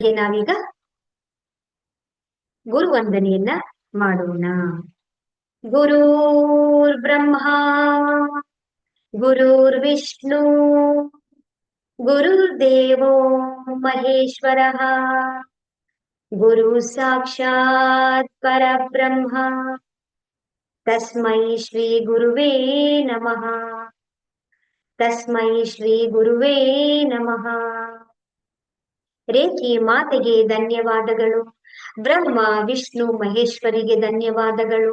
ನಾವೀಗ ಗುರುವಂದನೆಯನ್ನ ಮಾಡೋಣ. ಗುರುರ್ ಬ್ರಹ್ಮ ಗುರುರ್ ವಿಷ್ಣು ಗುರುರ್ದೇವೋ ಮಹೇಶ್ವರಃ ಗುರು ಸಾಕ್ಷಾತ್ ಪರಬ್ರಹ್ಮ ತಸ್ಮೈ ಶ್ರೀ ಗುರುವೇ ನಮಃ. ತಸ್ಮೈ ಶ್ರೀ ಗುರುವೇ ನಮಃ. ರೇಖಿ ಮಾತೆಗೆ ಧನ್ಯವಾದಗಳು. ಬ್ರಹ್ಮ ವಿಷ್ಣು ಮಹೇಶ್ವರಿಗೆ ಧನ್ಯವಾದಗಳು.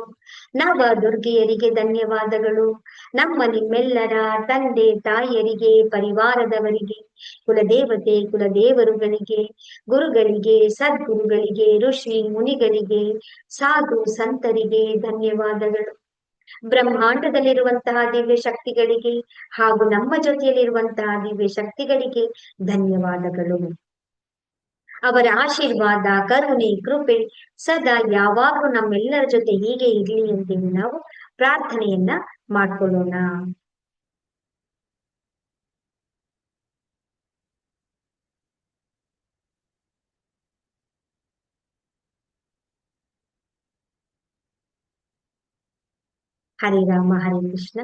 ನವ ದುರ್ಗೆಯರಿಗೆ ಧನ್ಯವಾದಗಳು. ನಮ್ಮ ನಿಮ್ಮೆಲ್ಲರ ತಂದೆ ತಾಯಿಯರಿಗೆ, ಪರಿವಾರದವರಿಗೆ, ಕುಲದೇವತೆ ಕುಲದೇವರುಗಳಿಗೆ, ಗುರುಗಳಿಗೆ, ಸದ್ಗುರುಗಳಿಗೆ, ಋಷಿ ಮುನಿಗಳಿಗೆ, ಸಾಧು ಸಂತರಿಗೆ ಧನ್ಯವಾದಗಳು. ಬ್ರಹ್ಮಾಂಡದಲ್ಲಿರುವಂತಹ ದಿವ್ಯ ಶಕ್ತಿಗಳಿಗೆ ಹಾಗೂ ನಮ್ಮ ಜೊತೆಯಲ್ಲಿರುವಂತಹ ದಿವ್ಯ ಶಕ್ತಿಗಳಿಗೆ ಧನ್ಯವಾದಗಳು. ಅವರ ಆಶೀರ್ವಾದ, ಕರುಣೆ, ಕೃಪೆ ಸದಾ ಯಾವಾಗಲೂ ನಮ್ಮೆಲ್ಲರ ಜೊತೆ ಹೀಗೆ ಇರ್ಲಿ ಅಂತೇಳಿ ನಾವು ಪ್ರಾರ್ಥನೆಯನ್ನ ಮಾಡ್ಕೊಳ್ಳೋಣ. ಹರೇ ರಾಮ ಹರೇ ಕೃಷ್ಣ.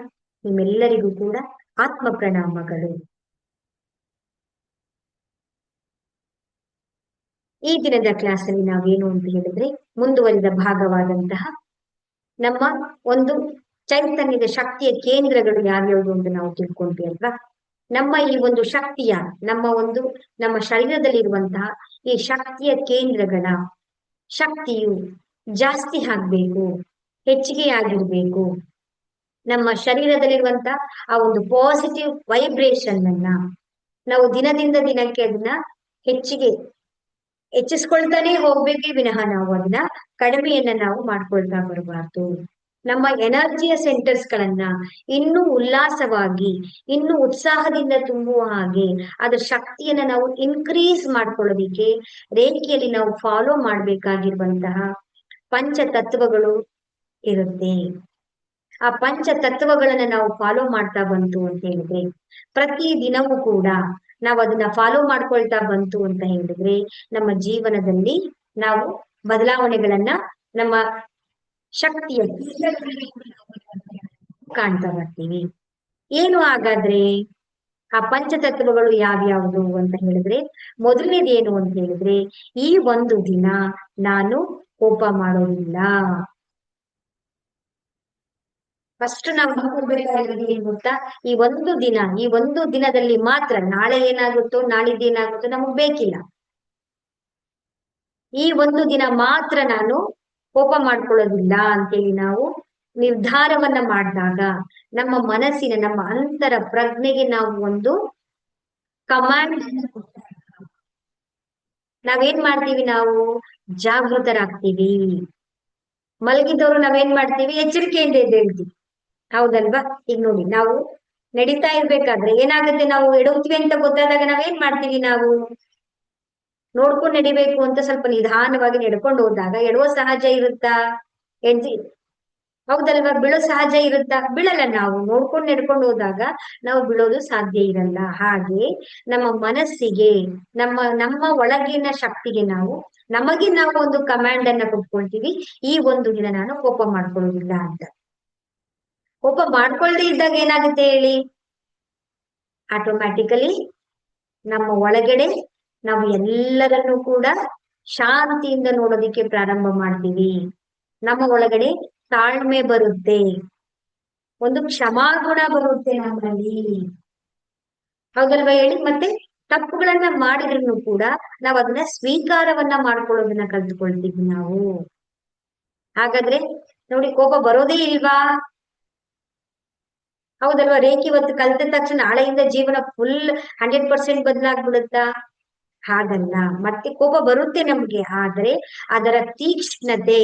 ನಿಮ್ಮೆಲ್ಲರಿಗೂ ಕೂಡ ಆತ್ಮ ಪ್ರಣಾಮಗಳು. ಈ ದಿನದ ಕ್ಲಾಸ್ ಅಲ್ಲಿ ನಾವೇನು ಅಂತ ಹೇಳಿದ್ರೆ, ಮುಂದುವರಿದ ಭಾಗವಾದಂತಹ ನಮ್ಮ ಒಂದು ಚೈತನ್ಯದ ಶಕ್ತಿಯ ಕೇಂದ್ರಗಳು ಯಾವ್ಯಾವುದು ಅಂತ ನಾವು ತಿಳ್ಕೊಂಡ್ವಿ ಅಲ್ವಾ. ನಮ್ಮ ಈ ಒಂದು ಶಕ್ತಿಯ ನಮ್ಮ ಶರೀರದಲ್ಲಿರುವಂತಹ ಈ ಶಕ್ತಿಯ ಕೇಂದ್ರಗಳ ಶಕ್ತಿಯು ಜಾಸ್ತಿ ಆಗ್ಬೇಕು, ಹೆಚ್ಚಿಗೆ ಆಗಿರ್ಬೇಕು. ನಮ್ಮ ಶರೀರದಲ್ಲಿರುವಂತಹ ಆ ಒಂದು ಪಾಸಿಟಿವ್ ವೈಬ್ರೇಷನ್ ಅನ್ನ ನಾವು ದಿನದಿಂದ ದಿನಕ್ಕೆ ಅದನ್ನ ಹೆಚ್ಚಿಸ್ಕೊಳ್ತಾನೆ ಹೋಗ್ಬೇಕೇ ವಿನಃ ನಾವು ಅದನ್ನ ಕಡಿಮೆಯನ್ನ ನಾವು ಮಾಡ್ಕೊಳ್ತಾ ಬರಬಾರ್ದು. ನಮ್ಮ ಎನರ್ಜಿಯ ಸೆಂಟರ್ಸ್ ಗಳನ್ನ ಇನ್ನೂ ಉಲ್ಲಾಸವಾಗಿ, ಇನ್ನೂ ಉತ್ಸಾಹದಿಂದ ತುಂಬುವ ಹಾಗೆ ಅದರ ಶಕ್ತಿಯನ್ನ ನಾವು ಇನ್ಕ್ರೀಸ್ ಮಾಡ್ಕೊಳ್ಳೋದಿಕ್ಕೆ ರೇಖೆಯಲ್ಲಿ ನಾವು ಫಾಲೋ ಮಾಡ್ಬೇಕಾಗಿರುವಂತಹ ಪಂಚತತ್ವಗಳು ಇರುತ್ತೆ. ಆ ಪಂಚತತ್ವಗಳನ್ನ ನಾವು ಫಾಲೋ ಮಾಡ್ತಾ ಬಂತು ಅಂತ ಹೇಳಿದ್ರೆ, ಪ್ರತಿ ದಿನವೂ ಕೂಡ ನಾವು ಅದನ್ನ ಫಾಲೋ ಮಾಡ್ಕೊಳ್ತಾ ಬಂತು ಅಂತ ಹೇಳಿದ್ರೆ, ನಮ್ಮ ಜೀವನದಲ್ಲಿ ನಾವು ಬದಲಾವಣೆಗಳನ್ನ ನಮ್ಮ ಶಕ್ತಿಯ ಕಾಣ್ತಾ ಬರ್ತೀವಿ. ಏನು ಹಾಗಾದ್ರೆ ಆ ಪಂಚತತ್ವಗಳು ಯಾವ್ಯಾವುದು ಅಂತ ಹೇಳಿದ್ರೆ, ಮೊದಲನೇದೇನು ಅಂತ ಹೇಳಿದ್ರೆ, ಈ ಒಂದು ದಿನ ನಾನು ಕೋಪ ಮಾಡೋದಿಲ್ಲ. ಫಸ್ಟ್ ನಾವು ನೋಡ್ಬೇಕಾಗಿರೋದು ಏನ್ ಗೊತ್ತಾ, ಈ ಒಂದು ದಿನದಲ್ಲಿ ಮಾತ್ರ, ನಾಳೆ ಏನಾಗುತ್ತೋ ನಾಳಿದ್ದೇನಾಗುತ್ತೋ ನಮಗ್ ಬೇಕಿಲ್ಲ. ಈ ಒಂದು ದಿನ ಮಾತ್ರ ನಾನು ಕೋಪ ಮಾಡ್ಕೊಳ್ಳೋದಿಲ್ಲ ಅಂತೇಳಿ ನಾವು ನಿರ್ಧಾರವನ್ನ ಮಾಡಿದಾಗ, ನಮ್ಮ ಮನಸ್ಸಿನ, ನಮ್ಮ ಅಂತರ ಪ್ರಜ್ಞೆಗೆ ನಾವು ಒಂದು ಕಮಾಂಡ್ ನಾವೇನ್ ಮಾಡ್ತೀವಿ, ನಾವು ಜಾಗೃತರಾಗ್ತೀವಿ. ಮಲಗಿದವರು ನಾವೇನ್ ಮಾಡ್ತೀವಿ, ಎಚ್ಚರಿಕೆಯಿಂದ ಎದ್ದೇಳ್ತೀವಿ. ಹೌದಲ್ವಾ? ಈಗ ನೋಡಿ, ನಾವು ನಡೀತಾ ಇರ್ಬೇಕಾದ್ರೆ ಏನಾಗುತ್ತೆ, ನಾವು ಎಡವ್ತೀವಿ ಅಂತ ಗೊತ್ತಾದಾಗ ನಾವೇನ್ ಮಾಡ್ತೀವಿ, ನಾವು ನೋಡ್ಕೊಂಡು ನಡಿಬೇಕು ಅಂತ ಸ್ವಲ್ಪ ನಿಧಾನವಾಗಿ ನಡ್ಕೊಂಡು ಹೋದಾಗ ಎಡವೋ ಸಹಜ ಇರುತ್ತಾ? ಎಡ್ದಿ ಹೌದಲ್ವಾ? ಬೀಳೋ ಸಹಜ ಇರುತ್ತಾ? ಬೀಳಲ್ಲ. ನಾವು ನೋಡ್ಕೊಂಡು ನಡ್ಕೊಂಡು ಹೋದಾಗ ನಾವು ಬೀಳೋದು ಸಾಧ್ಯ ಇರಲ್ಲ. ಹಾಗೆ ನಮ್ಮ ಮನಸ್ಸಿಗೆ, ನಮ್ಮ ಒಳಗಿನ ಶಕ್ತಿಗೆ ನಮಗೆ ನಾವು ಒಂದು ಕಮಾಂಡ್ ಅನ್ನ ಕೊಟ್ಕೊಳ್ತೀವಿ, ಈ ಒಂದು ದಿನ ನಾನು ಕೋಪ ಮಾಡ್ಕೊಳ್ಳೋದಿಲ್ಲ ಅಂತ. ಕೋಪ ಮಾಡ್ಕೊಳ್ದೇ ಇದ್ದಾಗ ಏನಾಗುತ್ತೆ ಹೇಳಿ, ಆಟೋಮ್ಯಾಟಿಕಲಿ ನಮ್ಮ ಒಳಗಡೆ ನಾವು ಎಲ್ಲರನ್ನೂ ಕೂಡ ಶಾಂತಿಯಿಂದ ನೋಡೋದಿಕ್ಕೆ ಪ್ರಾರಂಭ ಮಾಡ್ತೀವಿ. ನಮ್ಮ ಒಳಗಡೆ ತಾಳ್ಮೆ ಬರುತ್ತೆ, ಒಂದು ಕ್ಷಮಾಗುಣ ಬರುತ್ತೆ ನಮ್ಮಲ್ಲಿ. ಹೌದಲ್ವಾ ಹೇಳಿ? ಮತ್ತೆ ತಪ್ಪುಗಳನ್ನ ಮಾಡಿದ್ರು ಕೂಡ ನಾವು ಅದನ್ನ ಸ್ವೀಕಾರವನ್ನ ಮಾಡ್ಕೊಳ್ಳೋದನ್ನ ಕಲ್ತ್ಕೊಳ್ತೀವಿ ನಾವು. ಹಾಗಾದ್ರೆ ನೋಡಿ, ಕೋಪ ಬರೋದೇ ಇಲ್ವಾ? ಹೌದಲ್ವಾ? ರೇಖೆ ಇವತ್ತು ಕಲ್ತ ತಕ್ಷಣ ನಾಳೆಯಿಂದ ಜೀವನ ಫುಲ್ 100% ಬದಲಾಗ್ಬಿಡುತ್ತಾ? ಹಾಗಲ್ಲ. ಮತ್ತೆ ಕೋಪ ಬರುತ್ತೆ ನಮ್ಗೆ, ಆದ್ರೆ ಅದರ ತೀಕ್ಷ್ಣತೆ,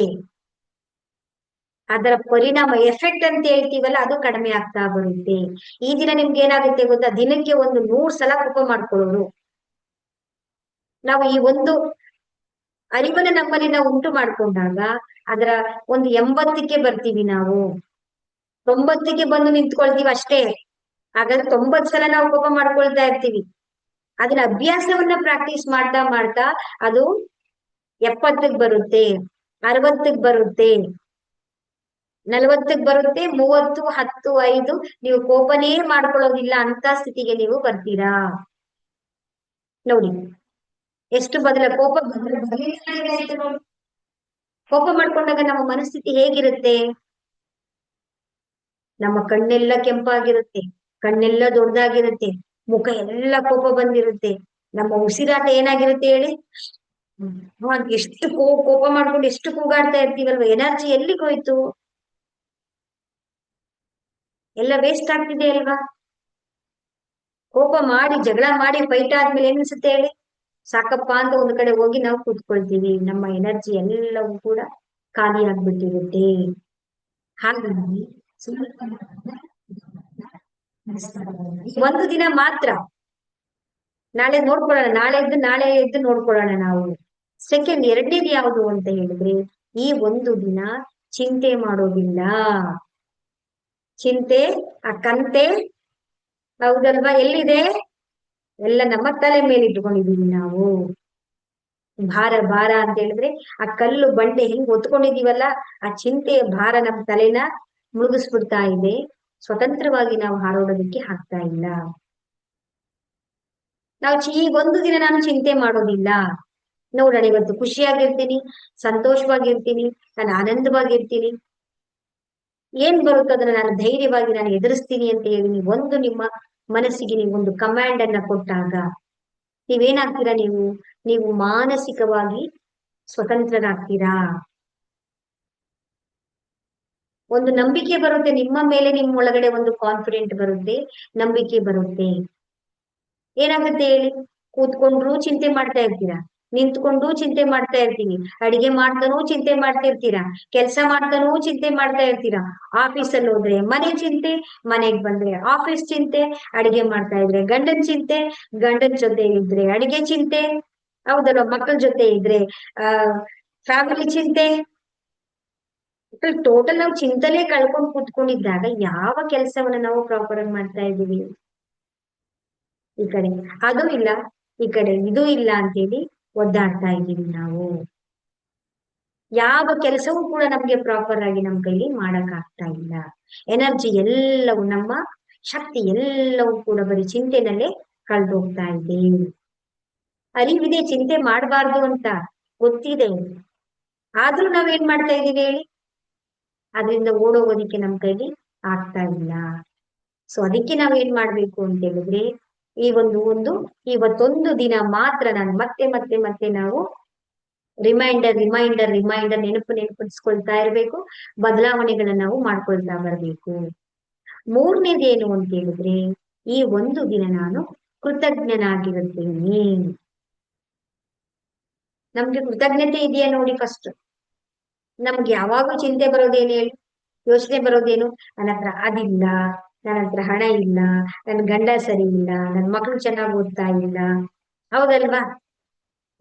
ಅದರ ಪರಿಣಾಮ, ಎಫೆಕ್ಟ್ ಅಂತ ಹೇಳ್ತೀವಲ್ಲ, ಅದು ಕಡಿಮೆ ಆಗ್ತಾ ಬರುತ್ತೆ. ಈ ದಿನ ನಿಮ್ಗೆ ಏನಾಗುತ್ತೆ ಗೊತ್ತಾ, ದಿನಕ್ಕೆ 100 ಸಲ ಕೋಪ ಮಾಡ್ಕೊಳ್ಳೋರು. ನಾವು ಈ ಒಂದು ಅರಿವನ್ನ ನಮ್ಮಲ್ಲಿ ನಾವು ಉಂಟು ಮಾಡ್ಕೊಂಡಾಗ ಅದರ 80ಕ್ಕೆ ಬರ್ತೀವಿ ನಾವು, 90ಕ್ಕೆ ಬಂದು ನಿಂತ್ಕೊಳ್ತೀವಿ ಅಷ್ಟೇ. ಹಾಗಾದ್ರೆ 90 ಸಲ ನಾವು ಕೋಪ ಮಾಡ್ಕೊಳ್ತಾ ಇರ್ತೀವಿ. ಅದನ್ನ ಅಭ್ಯಾಸವನ್ನ ಪ್ರಾಕ್ಟೀಸ್ ಮಾಡ್ತಾ ಮಾಡ್ತಾ ಅದು 70ಕ್ಕೆ ಬರುತ್ತೆ, 60ಕ್ಕೆ ಬರುತ್ತೆ, 40ಕ್ಕೆ ಬರುತ್ತೆ, 30, 10, 5 ನೀವು ಕೋಪನೇ ಮಾಡ್ಕೊಳ್ಳೋದಿಲ್ಲ ಅಂತ ಸ್ಥಿತಿಗೆ ನೀವು ಬರ್ತೀರಾ. ನೋಡಿ ಎಷ್ಟು ಕೋಪ ಆಯ್ತು ನೋಡಿ. ಕೋಪ ಮಾಡ್ಕೊಂಡಾಗ ನಮ್ಮ ಮನಸ್ಥಿತಿ ಹೇಗಿರುತ್ತೆ? ನಮ್ಮ ಕಣ್ಣೆಲ್ಲ ಕೆಂಪಾಗಿರುತ್ತೆ, ಕಣ್ಣೆಲ್ಲ ದೊಡ್ಡದಾಗಿರುತ್ತೆ, ಮುಖ ಎಲ್ಲ ಕೋಪ ಬಂದಿರುತ್ತೆ. ನಮ್ಮ ಉಸಿರಾಟ ಏನಾಗಿರುತ್ತೆ ಹೇಳಿ? ಎಷ್ಟು ಕೋಪ ಮಾಡ್ಕೊಂಡು ಎಷ್ಟು ಕೂಗಾಡ್ತಾ ಇರ್ತೀವಲ್ವಾ, ಎನರ್ಜಿ ಎಲ್ಲಿಗೆ ಹೋಯ್ತು? ಎಲ್ಲ ವೇಸ್ಟ್ ಆಗ್ತಿದೆ ಅಲ್ವಾ? ಕೋಪ ಮಾಡಿ ಜಗಳ ಮಾಡಿ ಫೈಟ್ ಆದ್ಮೇಲೆ ಏನ್ ಅನ್ಸುತ್ತೆ ಹೇಳಿ? ಸಾಕಪ್ಪ ಅಂತ ಒಂದ್ ಕಡೆ ಹೋಗಿ ನಾವು ಕೂತ್ಕೊಳ್ತೀವಿ, ನಮ್ಮ ಎನರ್ಜಿ ಎಲ್ಲವೂ ಕೂಡ ಖಾಲಿ ಆಗ್ಬಿಟ್ಟಿರುತ್ತೆ. ಹಾಗಾಗಿ ಒಂದು ದಿನ ಮಾತ್ರ, ನಾಳೆ ನೋಡ್ಕೊಳ್ಳೋಣ, ನಾಳೆ ಎದ್ದು ನೋಡ್ಕೊಳ್ಳೋಣ ನಾವು. ಸೆಕೆಂಡ್ ಎರಡನೇದು ಯಾವುದು ಅಂತ ಹೇಳಿದ್ರೆ, ಈ ಒಂದು ದಿನ ಚಿಂತೆ ಮಾಡೋದಿಲ್ಲ. ಚಿಂತೆ ಆ ಕಂತೆ, ಹೌದಲ್ವಾ, ಎಲ್ಲಿದೆ? ಎಲ್ಲ ನಮ್ಮ ತಲೆ ಮೇಲೆ ಇಟ್ಕೊಂಡಿದೀವಿ ನಾವು. ಭಾರ ಭಾರ ಅಂತ ಹೇಳಿದ್ರೆ ಆ ಕಲ್ಲು ಬಂಡೆ ಹಿಂಗ್ ಹೊತ್ಕೊಂಡಿದೀವಲ್ಲ, ಆ ಚಿಂತೆಯ ಭಾರ ನಮ್ ತಲೆನ ಮುಳುಗಿಸ್ಬಿಡ್ತಾ ಇದೆ. ಸ್ವತಂತ್ರವಾಗಿ ನಾವು ಹಾರಾಡೋದಕ್ಕೆ ಆಗ್ತಾ ಇಲ್ಲ. ನಾವು ಈ ಒಂದು ದಿನ ನಾನು ಚಿಂತೆ ಮಾಡೋದಿಲ್ಲ, ನೋಡೋಣ ಇವತ್ತು ಖುಷಿಯಾಗಿರ್ತೀನಿ, ಸಂತೋಷವಾಗಿರ್ತೀನಿ, ನಾನು ಆನಂದವಾಗಿರ್ತೀನಿ, ಏನ್ ಬರುತ್ತೋ ಅದನ್ನ ನಾನು ಧೈರ್ಯವಾಗಿ ನಾನು ಎದುರಿಸ್ತೀನಿ ಅಂತ ಹೇಳಿ ಒಂದು ನಿಮ್ಮ ಮನಸ್ಸಿಗೆ ನೀವು ಒಂದು ಕಮಾಂಡ್ ಅನ್ನ ಕೊಟ್ಟಾಗ ನೀವೇನಾಗ್ತೀರಾ? ನೀವು ಮಾನಸಿಕವಾಗಿ ಸ್ವತಂತ್ರರಾಗ್ತೀರಾ. ಒಂದು ನಂಬಿಕೆ ಬರುತ್ತೆ ನಿಮ್ಮ ಮೇಲೆ, ನಿಮ್ಮ ಒಳಗಡೆ ಒಂದು ಕಾನ್ಫಿಡೆಂಟ್ ಬರುತ್ತೆ, ನಂಬಿಕೆ ಬರುತ್ತೆ. ಏನಾಗುತ್ತೆ ಹೇಳಿ? ಕೂತ್ಕೊಂಡ್ರು ಚಿಂತೆ ಮಾಡ್ತಾ ಇರ್ತೀರಾ, ನಿಂತ್ಕೊಂಡು ಚಿಂತೆ ಮಾಡ್ತಾ ಇರ್ತೀವಿ, ಅಡಿಗೆ ಮಾಡ್ತಾನೂ ಚಿಂತೆ ಮಾಡ್ತಿರ್ತೀರಾ, ಕೆಲಸ ಮಾಡ್ತಾನೂ ಚಿಂತೆ ಮಾಡ್ತಾ ಇರ್ತೀರಾ, ಆಫೀಸಲ್ಲಿ ಹೋದ್ರೆ ಮನೆ ಚಿಂತೆ, ಮನೆಗ್ ಬಂದ್ರೆ ಆಫೀಸ್ ಚಿಂತೆ, ಅಡಿಗೆ ಮಾಡ್ತಾ ಇದ್ರೆ ಗಂಡನ್ ಚಿಂತೆ, ಗಂಡನ್ ಜೊತೆ ಇದ್ರೆ ಅಡಿಗೆ ಚಿಂತೆ, ಹೌದಲ್ವಾ, ಮಕ್ಕಳ ಜೊತೆ ಇದ್ರೆ ಫ್ಯಾಮಿಲಿ ಚಿಂತೆ. ಟೋಟಲ್ ನಾವು ಚಿಂತನೆ ಕಳ್ಕೊಂಡು ಕೂತ್ಕೊಂಡಿದ್ದಾಗ ಯಾವ ಕೆಲಸವನ್ನ ನಾವು ಪ್ರಾಪರ್ ಆಗಿ ಮಾಡ್ತಾ ಇದ್ದೀವಿ? ಈ ಕಡೆ ಅದು ಇಲ್ಲ, ಈ ಕಡೆ ಇದು ಇಲ್ಲ ಅಂತೇಳಿ ಒದ್ದಾಡ್ತಾ ಇದ್ದೀವಿ ನಾವು. ಯಾವ ಕೆಲಸವೂ ಕೂಡ ನಮ್ಗೆ ಪ್ರಾಪರ್ ಆಗಿ ನಮ್ ಕೈಲಿ ಮಾಡಕ್ ಆಗ್ತಾ ಇಲ್ಲ. ಎನರ್ಜಿ ಎಲ್ಲವೂ, ನಮ್ಮ ಶಕ್ತಿ ಎಲ್ಲವೂ ಕೂಡ ಬರೀ ಚಿಂತೆನಲ್ಲೇ ಕಳ್ದೋಗ್ತಾ ಇದೆ. ಅರಿವಿದೆ ಚಿಂತೆ ಮಾಡಬಾರ್ದು ಅಂತ, ಗೊತ್ತಿದೆ, ಆದ್ರೂ ನಾವೇನ್ ಮಾಡ್ತಾ ಇದೀವಿ ಹೇಳಿ? ಅದರಿಂದ ಓಡೋಗೋದಿಕ್ಕೆ ನಮ್ ಕೈಲಿ ಆಗ್ತಾ ಇಲ್ಲ. ಸೊ ಅದಕ್ಕೆ ನಾವೇನ್ ಮಾಡ್ಬೇಕು ಅಂತ ಹೇಳಿದ್ರೆ, ಈ ಇವತ್ತೊಂದು ದಿನ ಮಾತ್ರ ನಾನು ಮತ್ತೆ ಮತ್ತೆ ಮತ್ತೆ ನಾವು ರಿಮೈಂಡರ್ ನೆನಪಿಸ್ಕೊಳ್ತಾ ಇರ್ಬೇಕು, ಬದಲಾವಣೆಗಳನ್ನ ನಾವು ಮಾಡ್ಕೊಳ್ತಾ ಬರ್ಬೇಕು. ಮೂರನೇದೇನು ಅಂತ ಹೇಳಿದ್ರೆ, ಈ ಒಂದು ದಿನ ನಾನು ಕೃತಜ್ಞನಾಗಿರುತ್ತೇನೆ. ನಮ್ಗೆ ಕೃತಜ್ಞತೆ ಇದೆಯಾ ನೋಡಿ ಫಸ್ಟ್. ನಮ್ಗೆ ಯಾವಾಗೂ ಚಿಂತೆ ಬರೋದೇನು ಹೇಳಿ? ಯೋಚನೆ ಬರೋದೇನು? ನನ್ನ ಹತ್ರ ಅದಿಲ್ಲ, ನನ್ನ ಹತ್ರ ಹಣ ಇಲ್ಲ, ನನ್ ಗಂಡ ಸರಿ ಇಲ್ಲ, ನನ್ ಮಕ್ಳು ಚೆನ್ನಾಗಿ ಓದ್ತಾ ಇಲ್ಲ, ಹೌದಲ್ವಾ,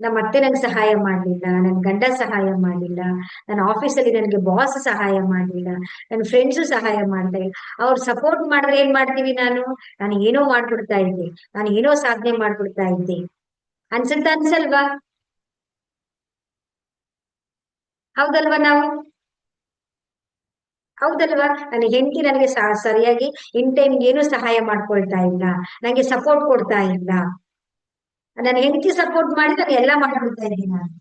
ನಮ್ಮ ಅತ್ತೆ ನಂಗೆ ಸಹಾಯ ಮಾಡ್ಲಿಲ್ಲ, ನನ್ ಗಂಡ ಸಹಾಯ ಮಾಡ್ಲಿಲ್ಲ, ನನ್ನ ಆಫೀಸಲ್ಲಿ ನನಗೆ ಬಾಸ್ ಸಹಾಯ ಮಾಡ್ಲಿಲ್ಲ, ನನ್ನ ಫ್ರೆಂಡ್ಸು ಸಹಾಯ ಮಾಡ್ತಾ ಇಲ್ಲ. ಅವ್ರು ಸಪೋರ್ಟ್ ಮಾಡಿದ್ರೆ ಏನ್ ಮಾಡ್ತೀವಿ? ನಾನು ಏನೋ ಮಾಡ್ಬಿಡ್ತಾ ಇದ್ದೆ, ನಾನು ಏನೋ ಸಾಧನೆ ಮಾಡ್ಬಿಡ್ತಾ ಇದ್ದೆ ಅನ್ಸಲ್ವಾ? ಹೌದಲ್ವಾ? ಹೌದಲ್ವಾ, ನನ್ನ ಹೆಂಡತಿ ನನಗೆ ಸರಿಯಾಗಿ ಇನ್ ಟೈಮ್ ಏನು ಸಹಾಯ ಮಾಡ್ಕೊಳ್ತಾ ಇಲ್ಲ, ನಂಗೆ ಸಪೋರ್ಟ್ ಕೊಡ್ತಾ ಇಲ್ಲ. ನನ್ನ ಹೆಂಡತಿ ಸಪೋರ್ಟ್ ಮಾಡಿ ನಾನು ಎಲ್ಲ ಮಾಡ್ಬಿಡ್ತಾ ಇದ್ದೀನಿ ನಾನು.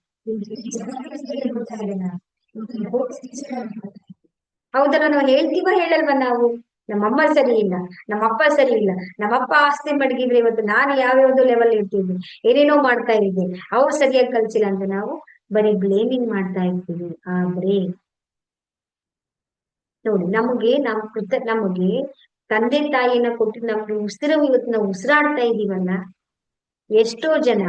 ಹೌದಲ್ಲ, ನಾವು ಹೇಳ್ತೀವ ಹೇಳಲ್ವಾ ನಾವು? ನಮ್ಮಮ್ಮ ಸರಿ ಇಲ್ಲ, ನಮ್ಮಪ್ಪ ಸರಿ ಇಲ್ಲ, ನಮ್ಮಪ್ಪ ಆಸ್ತಿ ಮಡಗಿದ್ರೆ ಇವತ್ತು ನಾನು ಯಾವ್ಯಾವ್ದು ಲೆವೆಲ್ ಇರ್ತೀನಿ, ಏನೇನೋ ಮಾಡ್ತಾ ಇದ್ದೆ, ಅವ್ರು ಸರಿಯಾಗಿ ಕಲ್ಸಿಲ್ಲ ಅಂತ ನಾವು ಬರೀ ಬ್ಲೇಮಿಂಗ್ ಮಾಡ್ತಾ ಇರ್ತೀವಿ. ಆದ್ರೆ ನೋಡಿ, ನಮಗೆ ತಂದೆ ತಾಯಿನ ಕೊಟ್ಟು ನಮ್ಗೆ ಇವತ್ತು ನಾವು ಉಸಿರಾಡ್ತಾ ಇದೀವಲ್ಲ. ಎಷ್ಟೋ ಜನ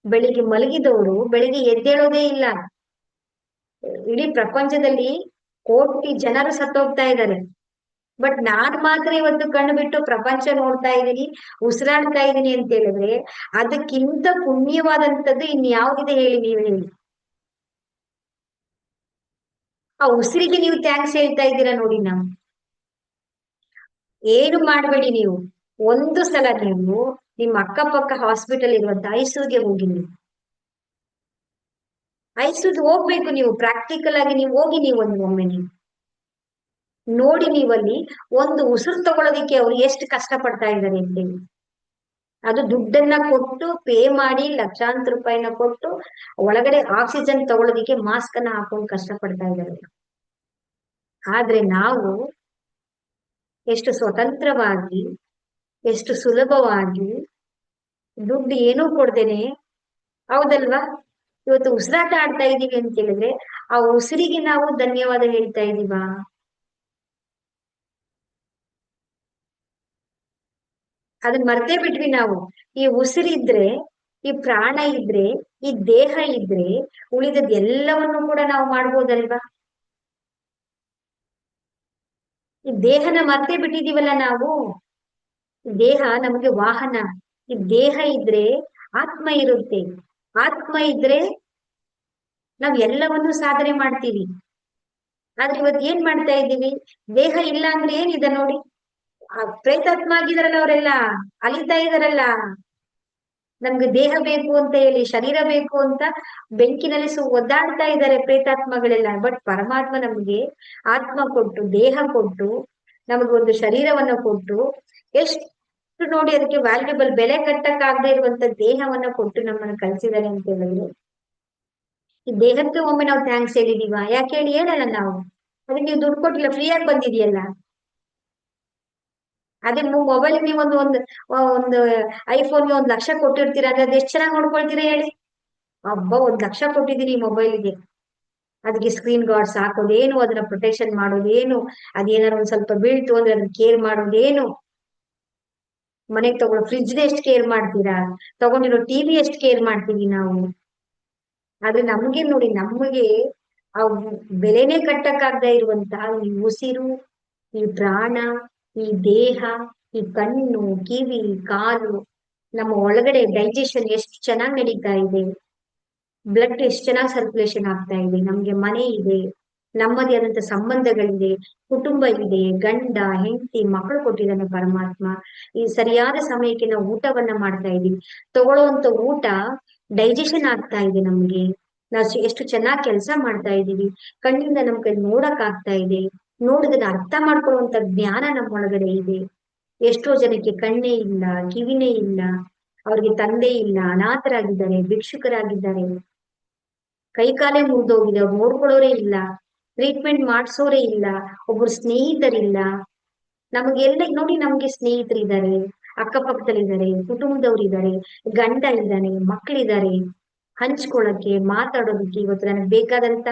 ಬೆಳಿಗ್ಗೆ ಮಲಗಿದವರು ಬೆಳಿಗ್ಗೆ ಎದ್ದೇಳೋದೇ ಇಲ್ಲ. ಇಡೀ ಪ್ರಪಂಚದಲ್ಲಿ ಕೋಟಿ ಜನರು ಸತ್ತೋಗ್ತಾ ಇದ್ದಾರೆ, ಬಟ್ ನಾನ್ ಮಾತ್ರ ಇವತ್ತು ಕಣ್ಣು ಬಿಟ್ಟು ಪ್ರಪಂಚ ನೋಡ್ತಾ ಇದ್ದೀನಿ, ಉಸಿರಾಡ್ತಾ ಇದ್ದೀನಿ ಅಂತ ಹೇಳಿದ್ರೆ ಅದಕ್ಕಿಂತ ಪುಣ್ಯವಾದಂಥದ್ದು ಇನ್ಯಾವುದಿದೆ ಹೇಳಿ? ನೀವು ಹೇಳಿ. ಆ ಉಸಿರಿಗೆ ನೀವು ಥ್ಯಾಂಕ್ಸ್ ಹೇಳ್ತಾ ಇದ್ದೀರಾ ನೋಡಿ. ಏನು ಮಾಡ್ಬೇಡಿ ನೀವು, ಒಂದು ಸಲ ನೀವು ನಿಮ್ಮ ಅಕ್ಕಪಕ್ಕ ಹಾಸ್ಪಿಟಲ್ ಇರುವಂತ ಐಸೂಗೆ ಹೋಗಿ ನೀವು. ಐಸೂಗೆ ಹೋಗ್ಬೇಕು ನೀವು, ಪ್ರಾಕ್ಟಿಕಲ್ ಆಗಿ ನೀವು ಹೋಗಿ, ನೀವು ಒಮ್ಮೆ ನೀವು ನೋಡಿ, ನೀವಲ್ಲಿ ಒಂದು ಉಸಿರು ತಗೊಳ್ಳೋದಿಕ್ಕೆ ಅವ್ರು ಎಷ್ಟು ಕಷ್ಟ ಪಡ್ತಾ ಇದ್ದಾರೆ ಅಂತೇಳಿ. ಅದು ದುಡ್ಡನ್ನ ಕೊಟ್ಟು ಪೇ ಮಾಡಿ ಲಕ್ಷಾಂತರ ರೂಪಾಯಿನ ಕೊಟ್ಟು ಒಳಗಡೆ ಆಕ್ಸಿಜನ್ ತಗೊಳ್ಳೋದಿಕ್ಕೆ ಮಾಸ್ಕ್ ಅನ್ನ ಹಾಕೊಂಡು ಕಷ್ಟ ಪಡ್ತಾ ಇದ್ದಾರೆ. ಆದ್ರೆ ನಾವು ಎಷ್ಟು ಸ್ವತಂತ್ರವಾಗಿ, ಎಷ್ಟು ಸುಲಭವಾಗಿ, ದುಡ್ಡು ಏನೂ ಕೊಡ್ದೇನೆ, ಹೌದಲ್ವಾ, ಇವತ್ತು ಉಸಿರಾಟ ಆಡ್ತಾ ಇದೀವಿ ಅಂತ ಹೇಳಿದ್ರೆ ಆ ಉಸಿರಿಗೆ ನಾವು ಧನ್ಯವಾದ ಹೇಳ್ತಾ ಇದೀವಾ? ಅದನ್ನ ಮರ್ತೇ ಬಿಟ್ವಿ ನಾವು. ಈ ಉಸಿರಿದ್ರೆ, ಈ ಪ್ರಾಣ ಇದ್ರೆ, ಈ ದೇಹ ಇದ್ರೆ ಉಳಿದದ್ ಎಲ್ಲವನ್ನು ಕೂಡ ನಾವು ಮಾಡ್ಬೋದಲ್ವಾ? ಈ ದೇಹನ ಮರ್ತೇ ಬಿಟ್ಟಿದೀವಲ್ಲ ನಾವು. ದೇಹ ನಮ್ಗೆ ವಾಹನ. ಈ ದೇಹ ಇದ್ರೆ ಆತ್ಮ ಇರುತ್ತೆ, ಆತ್ಮ ಇದ್ರೆ ನಾವ್ ಎಲ್ಲವನ್ನೂ ಸಾಧನೆ ಮಾಡ್ತೀವಿ. ಆದ್ರೆ ಇವತ್ತು ಏನ್ ಮಾಡ್ತಾ ಇದ್ದೀವಿ? ದೇಹ ಇಲ್ಲ ಅಂದ್ರೆ ಏನಿದೆ ನೋಡಿ, ಆ ಪ್ರೇತಾತ್ಮ ಆಗಿದಾರಲ್ಲ ಅವರೆಲ್ಲ, ಅಲಿತಾ ಇದಾರಲ್ಲ. ನಮ್ಗೆ ದೇಹ ಬೇಕು ಅಂತ ಹೇಳಿ, ಶರೀರ ಬೇಕು ಅಂತ ಬೆಂಕಿನಲ್ಲಿ ಒದ್ದಾಡ್ತಾ ಇದ್ದಾರೆ ಪ್ರೇತಾತ್ಮಗಳೆಲ್ಲ. ಬಟ್ ಪರಮಾತ್ಮ ನಮ್ಗೆ ಆತ್ಮ ಕೊಟ್ಟು, ದೇಹ ಕೊಟ್ಟು, ನಮಗೆ ಒಂದು ಶರೀರವನ್ನ ಕೊಟ್ಟು, ಎಷ್ಟು ನೋಡಿ ಅದಕ್ಕೆ ವ್ಯಾಲ್ಯೂಬಲ್, ಬೆಲೆ ಕಟ್ಟಕ್ಕಾಗದೇ ಇರುವಂತ ದೇಹವನ್ನ ಕೊಟ್ಟು ನಮ್ಮನ್ನ ಕಳ್ಸಿದ್ದಾರೆ ಅಂತ ಹೇಳಿದ್ರೆ, ಈ ದೇಹಕ್ಕೆ ಒಮ್ಮೆ ನಾವು ಥ್ಯಾಂಕ್ಸ್ ಹೇಳಿದೀವ? ಯಾಕೆ ಹೇಳಿ? ಹೇಳಲ್ಲ ನಾವು. ಅದಕ್ಕೆ ನೀವು ದುಡ್ಡು ಕೊಟ್ಟಿಲ್ಲ, ಫ್ರೀಯಾಗಿ ಬಂದಿದೆಯಲ್ಲ. ಅದೇ ಮೊಬೈಲ್ ನೀವು ಒಂದು ಐಫೋನ್ಗೆ 1 ಲಕ್ಷ ಕೊಟ್ಟಿರ್ತೀರಾ ಅಂದ್ರೆ ಅದು ಎಷ್ಟು ಚೆನ್ನಾಗಿ ನೋಡ್ಕೊಳ್ತೀರಾ ಹೇಳಿ? ಹಬ್ಬ 1 ಲಕ್ಷ ಕೊಟ್ಟಿದ್ದೀನಿ ಈ ಮೊಬೈಲ್ಗೆ, ಅದಕ್ಕೆ ಸ್ಕ್ರೀನ್ ಗಾರ್ಡ್ಸ್ ಹಾಕೋದೇನು, ಅದನ್ನ ಪ್ರೊಟೆಕ್ಷನ್ ಮಾಡೋದೇನು, ಅದೇನಾದ್ರು ಒಂದ್ ಸ್ವಲ್ಪ ಬೀಳ್ತು ಅಂದ್ರೆ ಅದನ್ನ ಕೇರ್ ಮಾಡೋದೇನು, ಮನೆಗೆ ತಗೊಳ್ಳೋ ಫ್ರಿಡ್ಜ್ ಎಷ್ಟು ಕೇರ್ ಮಾಡ್ತೀರಾ, ತಗೊಂಡಿರೋ ಟಿವಿ ಎಷ್ಟು ಕೇರ್ ಮಾಡ್ತೀವಿ ನಾವು. ಆದ್ರೆ ನಮ್ಗೆ ನೋಡಿ, ನಮಗೆ ಆ ಬೆಲೆನೇ ಕಟ್ಟಕ್ಕಾಗದೇ ಇರುವಂತಹ ಈ ಉಸಿರು, ಈ ಪ್ರಾಣ, ಈ ದೇಹ, ಈ ಕಣ್ಣು, ಕಿವಿ, ಕಾಲು, ನಮ್ಮ ಒಳಗಡೆ ಡೈಜೆಷನ್ ಎಷ್ಟು ಚೆನ್ನಾಗಿ ನಡೀತಾ ಇದೆ, ಬ್ಲಡ್ ಎಷ್ಟು ಚೆನ್ನಾಗಿ ಸರ್ಕ್ಯುಲೇಷನ್ ಆಗ್ತಾ ಇದೆ, ನಮ್ಗೆ ಮನೆ ಇದೆ, ನಮ್ಮದೇ ಆದಂತ ಸಂಬಂಧಗಳಿದೆ, ಕುಟುಂಬ ಇದೆ, ಗಂಡ ಹೆಂಡತಿ ಮಕ್ಕಳು ಕೊಟ್ಟಿದ್ದಾನೆ ಪರಮಾತ್ಮ. ಈ ಸರಿಯಾದ ಸಮಯಕ್ಕೆ ನಾವು ಊಟವನ್ನ ಮಾಡ್ತಾ ಇದೀವಿ, ತಗೊಳ್ಳುವಂತ ಊಟ ಡೈಜೆಷನ್ ಆಗ್ತಾ ಇದೆ ನಮ್ಗೆ, ನಾವು ಎಷ್ಟು ಚೆನ್ನಾಗಿ ಕೆಲಸ ಮಾಡ್ತಾ ಇದೀವಿ, ಕಣ್ಣಿಂದ ನಮ್ ಕೈ ನೋಡಕ್ ಆಗ್ತಾ ಇದೆ, ನೋಡಿದನ್ನ ಅರ್ಥ ಮಾಡ್ಕೊಳ್ಳುವಂತ ಜ್ಞಾನ ನಮ್ಮೊಳಗಡೆ ಇದೆ. ಎಷ್ಟೋ ಜನಕ್ಕೆ ಕಣ್ಣೇ ಇಲ್ಲ, ಕಿವಿನೇ ಇಲ್ಲ, ಅವ್ರಿಗೆ ತಂದೆ ಇಲ್ಲ, ಅನಾಥರಾಗಿದ್ದಾರೆ, ಭಿಕ್ಷುಕರಾಗಿದ್ದಾರೆ, ಕೈ ಕಾಲೇ ಮುರಿದೋಗಿದೆ, ಅವ್ರು ನೋಡ್ಕೊಳ್ಳೋರೇ ಇಲ್ಲ, ಟ್ರೀಟ್ಮೆಂಟ್ ಮಾಡ್ಸೋರೇ ಇಲ್ಲ, ಒಬ್ರು ಸ್ನೇಹಿತರಿಲ್ಲ. ನಮಗೆಲ್ಲ ನೋಡಿ, ನಮ್ಗೆ ಸ್ನೇಹಿತರಿದ್ದಾರೆ, ಅಕ್ಕಪಕ್ಕದಲ್ಲಿದ್ದಾರೆ, ಕುಟುಂಬದವ್ರಿದ್ದಾರೆ, ಗಂಡ ಇದ್ದಾನೆ, ಮಕ್ಕಳಿದ್ದಾರೆ, ಹಂಚ್ಕೊಳಕ್ಕೆ, ಮಾತಾಡೋದಕ್ಕೆ. ಇವತ್ತು ನನಗೆ ಬೇಕಾದಂತ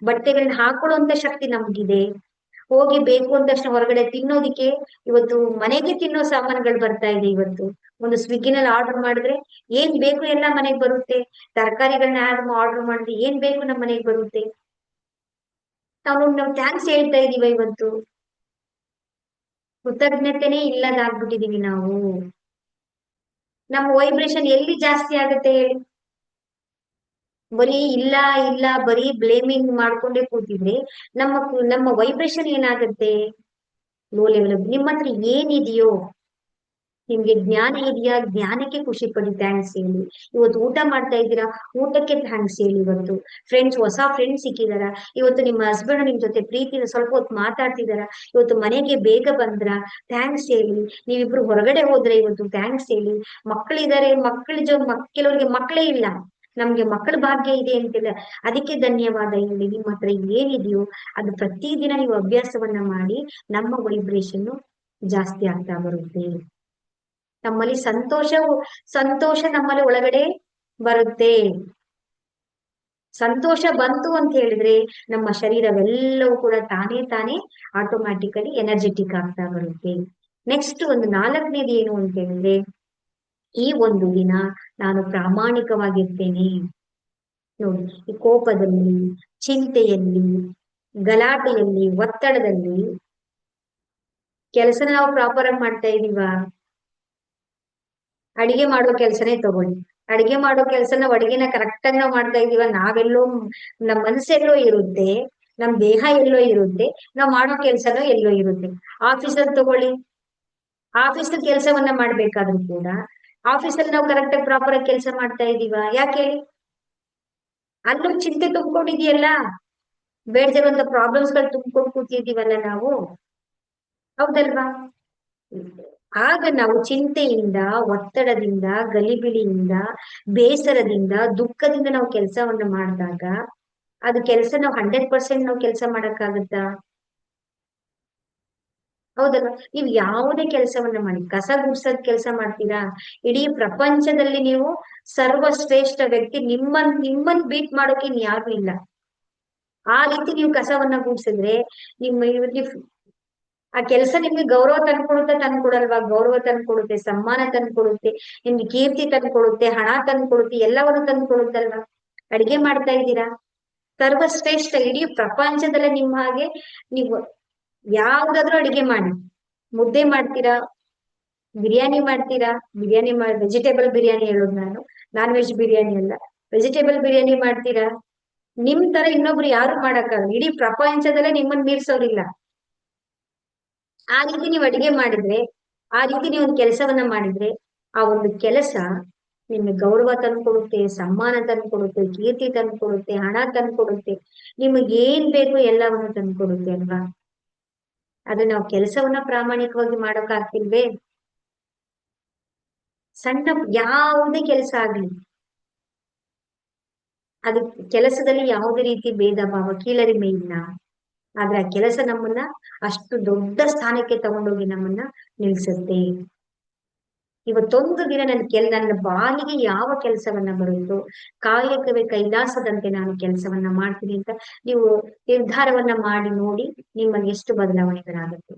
ಬಟ್ಟೆಗಳನ್ನ ಹಾಕೊಳ್ಳುವಂತ ಶಕ್ತಿ ನಮ್ಗಿದೆ. ಹೋಗಿ ಬೇಕು ಅಂದ ತಕ್ಷಣ ಹೊರಗಡೆ ತಿನ್ನೋದಿಕ್ಕೆ ಇವತ್ತು ಮನೆಗೆ ತಿನ್ನೋ ಸಾಮಾನುಗಳು ಬರ್ತಾ ಇದೆ. ಇವತ್ತು ಒಂದು ಸ್ವಿಗ್ಗಿನಲ್ಲಿ ಆರ್ಡರ್ ಮಾಡಿದ್ರೆ ಏನ್ ಬೇಕು ಎಲ್ಲ ಮನೆಗೆ ಬರುತ್ತೆ, ತರಕಾರಿಗಳನ್ನ ಆರ್ಡರ್ ಮಾಡಿದ್ರೆ ಏನ್ ಬೇಕು ನಮ್ಮ ಮನೆಗೆ ಬರುತ್ತೆ. ನಾವು ಥ್ಯಾಂಕ್ಸ್ ಹೇಳ್ತಾ ಇದೀವ ಇವತ್ತು? ಕೃತಜ್ಞತೆನೇ ಇಲ್ಲದಾಗ್ಬಿಟ್ಟಿದೀವಿ ನಾವು. ನಮ್ಮ ವೈಬ್ರೇಷನ್ ಎಲ್ಲಿ ಜಾಸ್ತಿ ಆಗುತ್ತೆ ಹೇಳಿ? ಬರೀ ಇಲ್ಲ ಇಲ್ಲ, ಬರೀ ಬ್ಲೇಮಿಂಗ್ ಮಾಡ್ಕೊಂಡೇ ಕೂತಿದ್ರೆ ನಮ್ಮ ವೈಬ್ರೇಷನ್ ಏನಾಗುತ್ತೆ? Low level. ನಿಮ್ಮ ಹತ್ರ ಏನಿದೆಯೋ, ನಿಮ್ಗೆ ಜ್ಞಾನ ಇದೆಯಾ, ಜ್ಞಾನಕ್ಕೆ ಖುಷಿ ಪಡಿ, ಥ್ಯಾಂಕ್ಸ್ ಹೇಳಿ. ಇವತ್ತು ಊಟ ಮಾಡ್ತಾ ಇದ್ದೀರಾ, ಊಟಕ್ಕೆ ಥ್ಯಾಂಕ್ಸ್ ಹೇಳಿ. ಇವತ್ತು ಹೊಸ ಫ್ರೆಂಡ್ಸ್ ಸಿಕ್ಕಿದಾರ, ಇವತ್ತು ನಿಮ್ಮ ಹಸ್ಬೆಂಡ್ ನಿಮ್ ಜೊತೆ ಪ್ರೀತಿನ ಸ್ವಲ್ಪ ಹೊತ್ತು ಮಾತಾಡ್ತಿದಾರ, ಇವತ್ತು ಮನೆಗೆ ಬೇಗ ಬಂದ್ರ, ಥ್ಯಾಂಕ್ಸ್ ಹೇಳಿ. ನೀವಿಬ್ರು ಹೊರಗಡೆ ಹೋದ್ರೆ ಇವತ್ತು ಥ್ಯಾಂಕ್ಸ್ ಹೇಳಿ. ಮಕ್ಕಳಿದ್ದಾರೆ, ಕೆಲವರಿಗೆ ಮಕ್ಕಳೇ ಇಲ್ಲ, ನಮ್ಗೆ ಮಕ್ಕಳ ಭಾಗ್ಯ ಇದೆ ಅಂತಿಲ್ಲ, ಅದಕ್ಕೆ ಧನ್ಯವಾದ ಹೇಳಿ. ನಿಮ್ಮ ಹತ್ರ ಏನಿದೆಯೋ ಅದು ಪ್ರತಿದಿನ ನೀವು ಅಭ್ಯಾಸವನ್ನ ಮಾಡಿ, ನಮ್ಮ ವೈಬ್ರೇಷನ್ ಜಾಸ್ತಿ ಆಗ್ತಾ ಬರುತ್ತೆ. ನಮ್ಮಲ್ಲಿ ಸಂತೋಷ ನಮ್ಮಲ್ಲಿ ಒಳಗಡೆ ಬರುತ್ತೆ. ಸಂತೋಷ ಬಂತು ಅಂತ ಹೇಳಿದ್ರೆ ನಮ್ಮ ಶರೀರವೆಲ್ಲವೂ ಕೂಡ ತಾನೇ ಆಟೋಮ್ಯಾಟಿಕಲಿ ಎನರ್ಜೆಟಿಕ್ ಆಗ್ತಾ ಬರುತ್ತೆ. ನೆಕ್ಸ್ಟ್ ಒಂದು 4ನೇದು ಏನು ಅಂತ ಹೇಳಿದ್ರೆ, ಈ ಒಂದು ದಿನ ನಾನು ಪ್ರಾಮಾಣಿಕವಾಗಿರ್ತೇನೆ. ನೋಡಿ, ಈ ಕೋಪದಲ್ಲಿ, ಚಿಂತೆಯಲ್ಲಿ, ಗಲಾಟೆಯಲ್ಲಿ, ಒತ್ತಡದಲ್ಲಿ ಕೆಲಸನ ನಾವು ಪ್ರಾಪರ್ ಆಗಿ ಮಾಡ್ತಾ ಇದೀವ? ಅಡಿಗೆ ಮಾಡೋ ಕೆಲ್ಸನೇ ತಗೊಳ್ಳಿ, ಅಡಿಗೆ ಮಾಡೋ ಕೆಲ್ಸನ, ಅಡಿಗೆನ ಕರೆಕ್ಟ್ ಆಗಿ ನಾವು ಮಾಡ್ತಾ ಇದೀವ? ನಾವೆಲ್ಲೋ, ನಮ್ ಮನಸ್ಸೆಲ್ಲೋ ಇರುತ್ತೆ, ನಮ್ ದೇಹ ಎಲ್ಲೋ ಇರುತ್ತೆ, ನಾವ್ ಮಾಡೋ ಕೆಲ್ಸನೋ ಎಲ್ಲೋ ಇರುತ್ತೆ. ಆಫೀಸಲ್ಲಿ ತಗೊಳ್ಳಿ, ಆಫೀಸ್ ಕೆಲಸವನ್ನ ಮಾಡ್ಬೇಕಾದ್ರೂ ಕೂಡ ಆಫೀಸಲ್ಲಿ ನಾವು ಕರೆಕ್ಟ್ ಆಗಿ ಪ್ರಾಪರ್ ಆಗಿ ಕೆಲಸ ಮಾಡ್ತಾ ಇದೀವ? ಯಾಕೆ ಹೇಳಿ? ಅಲ್ಲೂ ಚಿಂತೆ ತುಂಬಿಕೊಂಡಿದೆಯಲ್ಲ, ಬೇಡದಿರುವಂತ ಪ್ರಾಬ್ಲಮ್ಸ್ ಗಳು ತುಂಬಿಕೊಂಡು ಕೂತಿದೀವಲ್ಲ ನಾವು, ಹೌದಲ್ವಾ? ಆಗ ನಾವು ಚಿಂತೆಯಿಂದ, ಒತ್ತಡದಿಂದ, ಗಲಿಬಿಲಿಯಿಂದ, ಬೇಸರದಿಂದ, ದುಃಖದಿಂದ ನಾವು ಕೆಲಸವನ್ನ ಮಾಡಿದಾಗ ಅದು ಕೆಲಸ ನಾವು 100% ನಾವು ಕೆಲಸ ಮಾಡಕ್ಕಾಗತ್ತಾ? ಹೌದಲ್ವಾ? ನೀವು ಯಾವುದೇ ಕೆಲಸವನ್ನ ಮಾಡಿ, ಕಸ ಗುಡ್ಸೋದ್ ಕೆಲಸ ಮಾಡ್ತೀರಾ, ಇಡೀ ಪ್ರಪಂಚದಲ್ಲಿ ನೀವು ಸರ್ವಶ್ರೇಷ್ಠ ವ್ಯಕ್ತಿ, ನಿಮ್ಮನ್ ಬೀಟ್ ಮಾಡೋಕೆ ಯಾರು ಇಲ್ಲ. ಆ ರೀತಿ ನೀವು ಕಸವನ್ನ ಗುಡ್ಸಿದ್ರೆ ಆ ಕೆಲಸ ನಿಮ್ಗೆ ಗೌರವ ತಂದ್ಕೊಡುತ್ತೆ, ತಂದ್ಕೊಡಲ್ವಾ? ಗೌರವ ತಂದ್ಕೊಡುತ್ತೆ, ಸಮ್ಮಾನ ತಂದ್ಕೊಡುತ್ತೆ, ನಿಮ್ಗೆ ಕೀರ್ತಿ ತಂದ್ಕೊಡುತ್ತೆ, ಹಣ ತಂದ್ಕೊಡುತ್ತೆ, ಎಲ್ಲವನ್ನು ತಂದ್ಕೊಡುತ್ತಲ್ವಾ? ಅಡಿಗೆ ಮಾಡ್ತಾ ಇದ್ದೀರಾ, ಸರ್ವಶ್ರೇಷ್ಠ ಇಡೀ ಪ್ರಪಂಚದಲ್ಲೇ ನಿಮ್ಮ ಹಾಗೆ ನೀವು ಯಾವ್ದಾದ್ರು ಅಡಿಗೆ ಮಾಡಿ. ಮುದ್ದೆ ಮಾಡ್ತೀರಾ, ಬಿರಿಯಾನಿ ಮಾಡ್ತೀರಾ, ವೆಜಿಟೇಬಲ್ ಬಿರಿಯಾನಿ ಹೇಳೋದು ನಾನು, ನಾನ್ ವೆಜ್ ಬಿರಿಯಾನಿ ಅಲ್ಲ, ವೆಜಿಟೇಬಲ್ ಬಿರಿಯಾನಿ ಮಾಡ್ತೀರಾ. ನಿಮ್ ತರ ಇನ್ನೊಬ್ರು ಯಾರು ಮಾಡಕ್ಕಾಗಲ್ಲ, ಇಡೀ ಪ್ರಪಂಚದಲ್ಲೇ ನಿಮ್ಮನ್ನ ಮೀರ್ಸೋರಿಲ್ಲ. ಆ ರೀತಿ ನೀವು ಅಡಿಗೆ ಮಾಡಿದ್ರೆ, ಆ ರೀತಿ ನೀವು ಒಂದು ಕೆಲಸವನ್ನ ಮಾಡಿದ್ರೆ, ಆ ಒಂದು ಕೆಲಸ ನಿಮ್ಗೆ ಗೌರವ ತಂದ್ಕೊಡುತ್ತೆ, ಸಮ್ಮಾನ ತಂದ್ಕೊಡುತ್ತೆ, ಕೀರ್ತಿ ತಂದ್ಕೊಡುತ್ತೆ, ಹಣ ತಂದ್ಕೊಡುತ್ತೆ, ನಿಮಗೆ ಏನ್ ಬೇಕು ಎಲ್ಲವನ್ನು ತಂದ್ಕೊಡುತ್ತೆ ಅಲ್ವಾ? ಅದು ನಾವು ಕೆಲಸವನ್ನ ಪ್ರಾಮಾಣಿಕವಾಗಿ ಮಾಡೋಕ್ಕಾಗ್ತಿಲ್ವೇ? ಸಣ್ಣ ಯಾವುದೇ ಕೆಲಸ ಆಗ್ಲಿ, ಅದು ಕೆಲಸದಲ್ಲಿ ಯಾವುದೇ ರೀತಿ ಭೇದ ಭಾವ, ಕೀಳರಿಮೆ ಇಲ್ಲ. ಆದ್ರೆ ಆ ಕೆಲಸ ನಮ್ಮನ್ನ ಅಷ್ಟು ದೊಡ್ಡ ಸ್ಥಾನಕ್ಕೆ ತಗೊಂಡೋಗಿ ನಮ್ಮನ್ನ ನಿಲ್ಸುತ್ತೆ. ಇವತ್ತೊಂದು ದಿನ ನನ್ನ ಬಾಯಿಗೆ ಯಾವ ಕೆಲಸವನ್ನ ಬರುತ್ತೋ, ಕಾಯಕವೇ ಕೈಲಾಸದಂತೆ ನಾನು ಕೆಲಸವನ್ನ ಮಾಡ್ತೀನಿ ಅಂತ ನೀವು ನಿರ್ಧಾರವನ್ನ ಮಾಡಿ ನೋಡಿ, ನಿಮ್ಮಲ್ಲಿ ಎಷ್ಟು ಬದಲಾವಣೆಗಳಾಗುತ್ತೆ.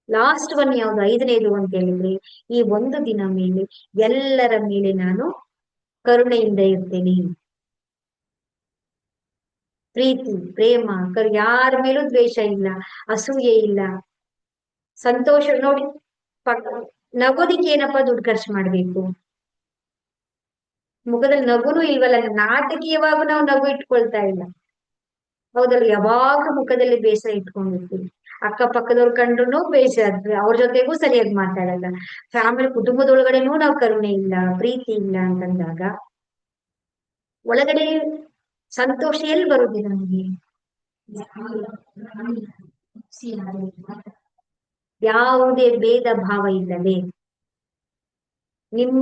ಲಾಸ್ಟ್ ಒನ್ ಯಾವ್ದು? 5ನೇದು ಅಂತ ಹೇಳಿದ್ರೆ, ಈ ಒಂದು ದಿನ ಮೇಲೆ ಎಲ್ಲರ ಮೇಲೆ ನಾನು ಕರುಣೆಯಿಂದ ಇರ್ತೇನೆ. ಪ್ರೀತಿ, ಪ್ರೇಮ, ಯಾರ ಮೇಲೂ ದ್ವೇಷ ಇಲ್ಲ, ಅಸೂಯೆ ಇಲ್ಲ, ಸಂತೋಷ. ನೋಡಿ, ನಗೋದಿಕ್ಕೆ ಏನಪ್ಪಾ ದುಡ್ಡು ಖರ್ಚು ಮಾಡ್ಬೇಕು? ಮುಖದಲ್ಲಿ ನಗುನು ಇಲ್ವಲ್ಲ, ನಾಟಕೀಯವಾಗೂ ನಾವು ನಗು ಇಟ್ಕೊಳ್ತಾ ಇಲ್ಲ, ಹೌದಲ್ಲ? ಯಾವಾಗ ಮುಖದಲ್ಲಿ ಬೇಸರ ಇಟ್ಕೊಂಡಿರ್ತೀವಿ, ಅಕ್ಕಪಕ್ಕದವ್ರು ಕಂಡ್ರು ಬೇಸರ, ಅವ್ರ ಜೊತೆಗೂ ಸರಿಯಾಗಿ ಮಾತಾಡಲ್ಲ, ಫ್ಯಾಮಿಲಿ ಕುಟುಂಬದೊಳಗಡೆನೂ ನಾವು ಕರುಣೆ ಇಲ್ಲ, ಪ್ರೀತಿ ಇಲ್ಲ ಅಂತಂದಾಗ ಒಳಗಡೆ ಸಂತೋಷ ಎಲ್ಲಿ ಬರುತ್ತೆ ನಮಗೆ? ಯಾವುದೇ ಭೇದ ಭಾವ ಇಲ್ಲದೆ ನಿಮ್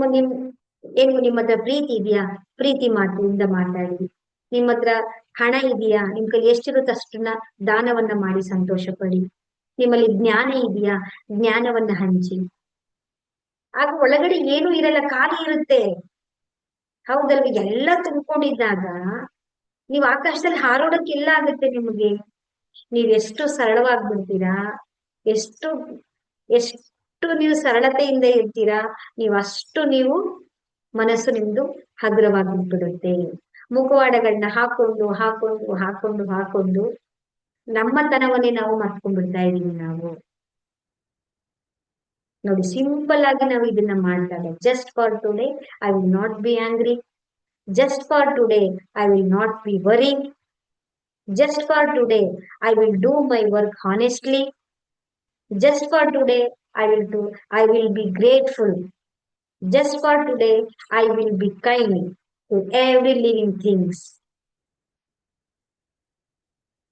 ಏನು ನಿಮ್ಮ ಹತ್ರ ಪ್ರೀತಿ ಇದೆಯಾ? ಪ್ರೀತಿ ಮಾತಿನಿಂದ ಮಾತಾಡಿ. ನಿಮ್ಮ ಹತ್ರ ಹಣ ಇದೆಯಾ? ನಿಮ್ ಕೈಲಿ ಎಷ್ಟಿರುತ್ತೆ ಅಷ್ಟನ್ನ ದಾನವನ್ನ ಮಾಡಿ ಸಂತೋಷ ಪಡಿ. ನಿಮ್ಮಲ್ಲಿ ಜ್ಞಾನ ಇದೆಯಾ? ಜ್ಞಾನವನ್ನ ಹಂಚಿ. ಆಗ ಒಳಗಡೆ ಏನು ಇರಲ್ಲ, ಖಾಲಿ ಇರುತ್ತೆ, ಹೌದಲ್ವ? ಎಲ್ಲ ತುಂಬಿಕೊಂಡಿದ್ದಾಗ ನೀವು ಆಕಾಶದಲ್ಲಿ ಹಾರೋಡಕ್ಕೆ ಇಲ್ಲ ಆಗುತ್ತೆ ನಿಮಗೆ. ನೀವ್ ಎಷ್ಟು ಸರಳವಾಗ್ಬಿಡ್ತೀರಾ, ಎಷ್ಟು ಎಷ್ಟು ನೀವು ಸರಳತೆಯಿಂದ ಇರ್ತೀರಾ, ನೀವು ಮನಸ್ಸು ನಿಮ್ದು ಹಗುರವಾಗಿ ಮುಖವಾಡಗಳನ್ನ ಹಾಕೊಂಡು ಹಾಕೊಂಡು ಹಾಕೊಂಡು ಹಾಕೊಂಡು ನಮ್ಮತನವನ್ನೇ ನಾವು ಮರ್ತ್ಕೊಂಡ್ಬಿಡ್ತಾ ಇದೀವಿ ನಾವು. ನೋಡಿ, ಸಿಂಪಲ್ ಆಗಿ ನಾವು ಇದನ್ನ ಮಾಡಿದಾಗ, just for today I will not be angry, just for today I will not be worry, just for today I will do my work honestly, just for today I will be grateful, just for today I will be kind to every living things.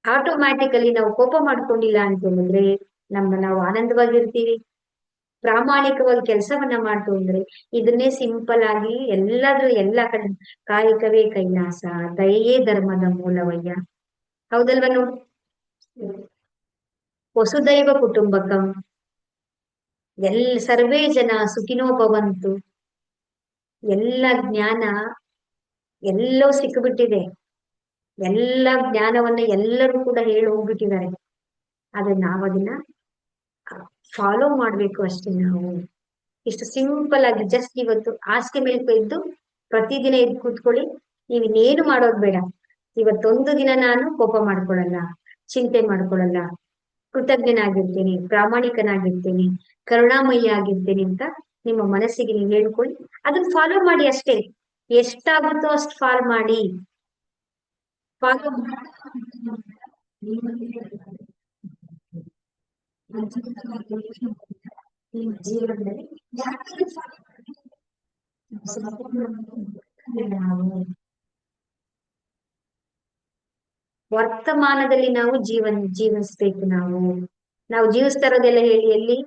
Automatically ನಾವು ಕೋಪ ಮಾಡ್ಕೊಂಡಿಲ್ಲ ಅಂತ ಹೇಳಿದ್ರೆ ನಾವು ಆನಂದವಾಗಿರ್ತೀವಿ. ಪ್ರಾಮಾಣಿಕವಾಗಿ ಕೆಲಸವನ್ನ ಮಾಡ್ತು ಅಂದ್ರೆ ಇದನ್ನೇ ಸಿಂಪಲ್ ಆಗಿ ಎಲ್ಲ ಕಡೆ ಕಾಯಕವೇ ಕೈಲಾಸ, ದಯೆಯೇ ಧರ್ಮದ ಮೂಲವಯ್ಯ, ಹೌದಲ್ವ? ನೋಡಿ, ವಸುದೈವ ಕುಟುಂಬಕಂ, ಸರ್ವೇ ಜನ ಸುಖಿನೋ ಭವಂತು, ಎಲ್ಲ ಜ್ಞಾನ ಎಲ್ಲೋ ಸಿಕ್ಕಿಬಿಟ್ಟಿದೆ, ಎಲ್ಲ ಜ್ಞಾನವನ್ನ ಎಲ್ಲರೂ ಕೂಡ ಹೇಳಿ ಹೋಗ್ಬಿಟ್ಟಿದ್ದಾರೆ. ಆದ್ರೆ ನಾವು ಅದನ್ನ ಫಾಲೋ ಮಾಡ್ಬೇಕು ಅಷ್ಟೇ. ನಾವು ಇಷ್ಟು ಸಿಂಪಲ್ ಆಗಿ ಜಸ್ಟ್ ಇವತ್ತು ಹಾಸಿಗೆ ಮೇಲೆ ಇದ್ದು ಪ್ರತಿದಿನ ಎದ್ದು ಕೂತ್ಕೊಳ್ಳಿ, ನೀವು ಇನ್ನೇನು ಮಾಡೋದು ಬೇಡ. ಇವತ್ತೊಂದು ದಿನ ನಾನು ಕೋಪ ಮಾಡ್ಕೊಳಲ್ಲ, ಚಿಂತೆ ಮಾಡ್ಕೊಳಲ್ಲ, ಕೃತಜ್ಞನಾಗಿರ್ತೇನೆ, ಪ್ರಾಮಾಣಿಕನಾಗಿರ್ತೇನೆ, ಕರುಣಾಮಯಿ ಆಗಿರ್ತೇನೆ ಅಂತ ನಿಮ್ಮ ಮನಸ್ಸಿಗೆ ನೀವು ಹೇಳ್ಕೊಳ್ಳಿ. ಅದನ್ನ ಫಾಲೋ ಮಾಡಿ ಅಷ್ಟೇ. ಎಷ್ಟಾಗುತ್ತೋ ಅಷ್ಟು ಫಾಲೋ ಮಾಡಿ. ಫಾಲೋ ನಿಮ್ಮ ಜೀವನದಲ್ಲಿ ವರ್ತಮಾನದಲ್ಲಿ ನಾವು ಜೀವಿಸ್ಬೇಕು. ನಾವು ಜೀವಿಸ್ತಾ ಇರೋದೆಲ್ಲ ಹೇಳಿ ಎಲ್ಲಿ,